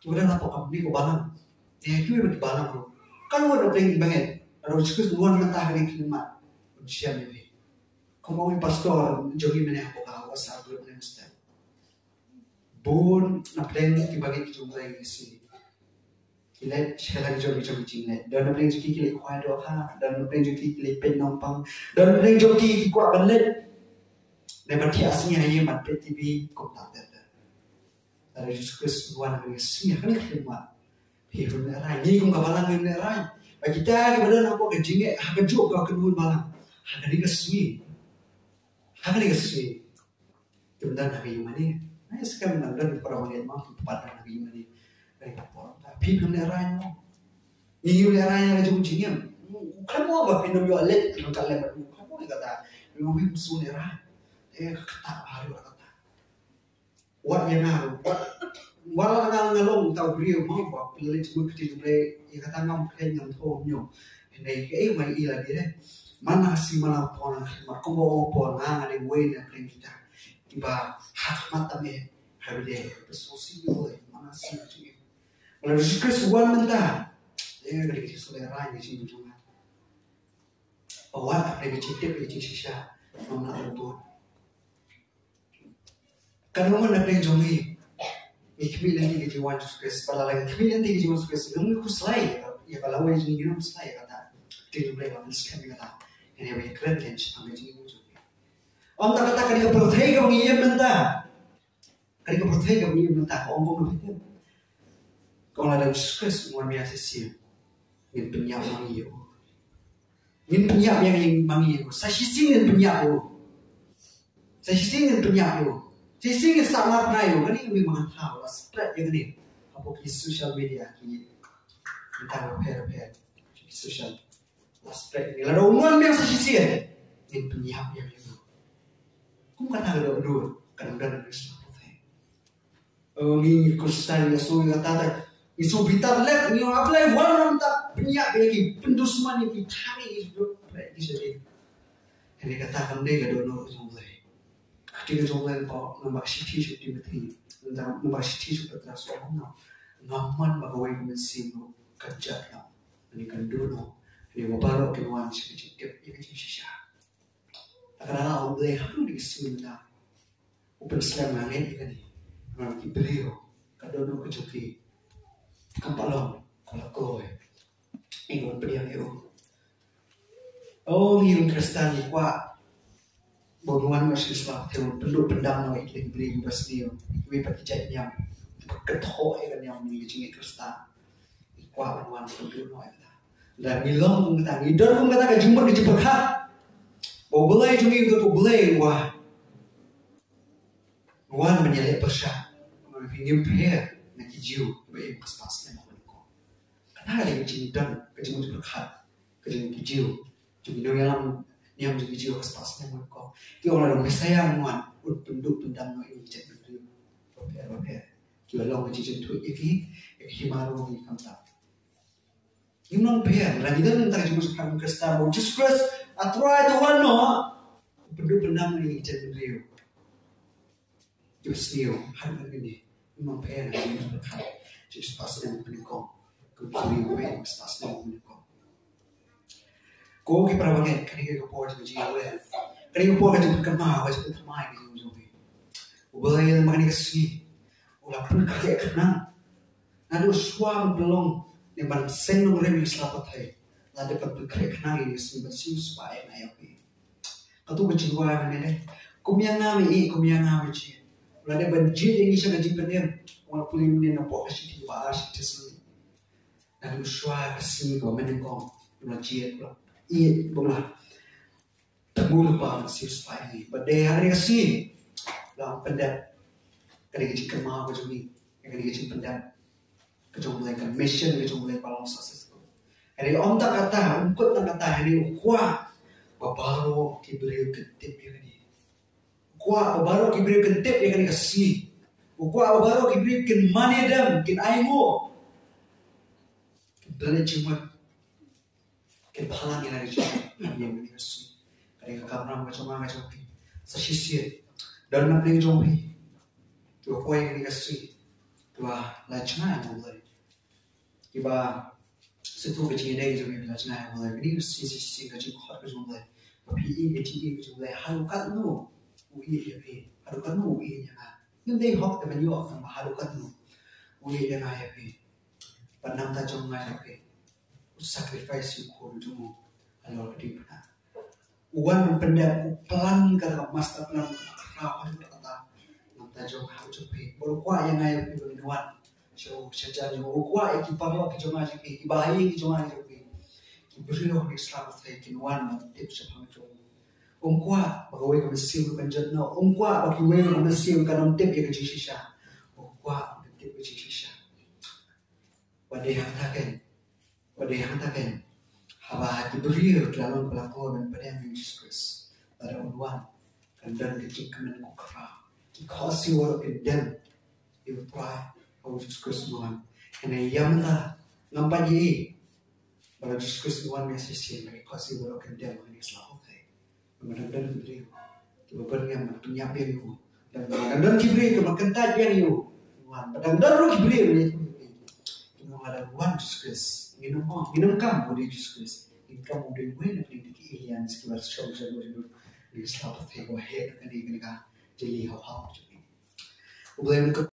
Speaker 1: Kemudian apa kamu ni kebalang? Itu yang kebalang bro. Kan ada yang banget. Ada diskus luar mentah dari kalimat. Ujian ini. Kamu mau pastor jogi mana apa kau asal belum understand. Bon na plan di bagian jumlah ini sih. Ile shela jo jo jing le don pling ki le kwai do ha don pling ki le pen nong pang don pling jo ki kwa ban le ne ba ti asnya ye mat pe tv ko ta ta ada Jesus Kristus wan ngi asnya kan ki ma hi ru ne rai ni kum ka balang ne rai ba kita ke badan apa ke jinge ha ke jo ka kun balang ha ka ni ka swi ha ka ni ka swi kemudian hari ini nah sekarang dan para wanita mampu pada hari ini People le rai mo. Ni le rai na jo jingem. Kamu ba pinam yo alet no kale ba. Kamu ni kata. Yo wi musu le rai. Kata haru kata. Wat ye na wat wala na ngalong tau brio mo ba pili tu kiti le ye kata ngam khen ngam tho nyo. Nei ke mai ila dire. Mana si mana pona ma ko po na ngale we na plen kita. Tiba hak mata me habide. Pesosi yo mana si tu. Kalau Jesus Kristus wan mentah, dia kena kita selera yang sini cuma. Awak kena kita cipta kita sisa, mana tentu. Kalau mana kena jongi, ikhmi nanti kita wan Jesus Kristus, pada lagi ikhmi nanti kita wan Jesus Kristus, namun kuslai, ya kalau awak jadi kita kuslai kata, kita boleh lawan sekali kata, ini awak keren kan, kami jadi muncul. Om tak kata kena protein kami ia mentah, kena protein kami ia mentah, om pun begitu. Kalau ada Jesus Kristus luar biasa sih, ingin penyak mangi yo, ingin penyak yang mangi yo, saya sih ingin penyak yo, saya sih ingin penyak yo, saya sih ingin sangat nayo, kan ini memang tahu lah spread yang ini, apa di social media ini, kita repair di social, lah spread ini, lalu umuman yang saya sih ingin penyak yang itu, kamu kata ada dua, kadang-kadang Kristus protein, ini Kristus yang sudah kata. Isu bitar lek ni ablai waram tak penyak bagi pendusman ni cari itu baik jadi. Ini katakan dia gadono jomlai. Ketika jomlai pau nombak siti sudah mati, nombak siti sudah terasa orang ngaman bagawai kumensimu kerja lah. Ini kandono, ini mabalo kenuan sedikit ini sisa. Karena oblai haru di sini Open slam langit ini, orang kibrio kadono kejoki. Kampalong, kalau kau ingat beriang itu. Oh, hidup Kristen ni kuat. Bangunan masih sebab tu perlu pendam nak ikut beri bas dia. Ibu pergi yang ketok kan yang menjadi Kristen. Kuat bangunan perlu nak. Dan milong kita, idol pun kita jumpa di Jepang. Boleh cuma itu tu boleh wah. Wan menyalip persah, ingin per. Nak hijau, baik pas ni mahu. Kenapa dia cinta, kecuma berkat, kecuma hijau, cuma yang niam jadi hijau pas ni mahu. Dia orang orang sayang muan, penduk pendam no ini jadi berdua, repair. Kita long hijau tu, iki himaru ni kanta. Ini non repair, lagi dah nanti cuma sekarang Kristen, Jesus Christ, aturai tu wan no, penduk pendam ini jadi berdua. Just new, hari ini. Memang pengen lagi berkat. Jadi sepasang yang menikah, kebiri gue sepasang yang menikah. Kau kita banget, kerja kau jadi jiwa. Kerja kau jadi berkemah, wajib berkemah ini juga. Ubah yang makan kasih, ulah pun kerja kenang. Lalu suam belum, yang paling senang remeh selamat hai. Lalu dapat berkerja kenang ini sebesar supaya naik. Kau tu berjiwa mana deh? Kumyang ngami je. Lalu banjir yang isa gaji penem, orang kulit ni nampak kasih di bawah kasih. Lalu suara kasih kau menengok, banjir pula, bola, tembul bang siapa ini, badai hari kasih, lalu pendat, kerja gaji kemah macam ni, kerja gaji pendat, kerja mulai kan mission, kerja mulai palang sukses. Hari om tak kata, umkut tak kata, hari kuat, baru diberi ketip dia ni. Kuat baru kibri kentip yang dikasih. Kuat baru kibri ken mani dam, ken aimu. Belanja cuma ken palang yang ada yang dikasih. Kerana kamera macam ni, sesisir dan nak pergi jombi. Tu kau yang dikasih, tu lacana yang mulai. Iba setu kecil ini jombi lacana yang mulai. Ini sisi kecil kuat jombi. Tapi ini kecil jombi halukat no. Uji dia pi, harukan nu uji nya. Yang dia hok teman yo sama harukan nu. Uji dia kaya pi. Panam ta jong ngai ke. Sacrifice you ko jumu. Alor di puna. Uwan pendek pelan kata master pelan kata kata. Nam ta jong hau jupi. Bol kwa yang ngai pi nuan. So sejarah jong kwa iki parlo ki jong ngai ki bayi ki jong ngai ki. Ki brio ki Islam thai ki nuan ma tip sepang jong. Kwa bagawe ka mesil kan jatno. Kwa bakiwe ka mesil kan om tip ya ke shisha. Kwa tip ke shisha. Wadai hataken haba diberi dalam pelakon pada Yesus Kristus pada unwan kandan kecil kemen kukra dikasih walau kedem ibu prai Yesus Kristus nuan karena yamna ngampaji pada Yesus Kristus nuan masih sih dikasih walau kedem ini selalu teh kemudian diberi kemudian punya periu dan kemudian diberi kemudian tajam you nuan pada dan diberi ada Tuhan Yesus Kristus, minum kamu di Yesus Kristus, kamu di mana di Ilian sekitar show jadi di selalu teh wahid kan di mereka jadi hal-hal jadi.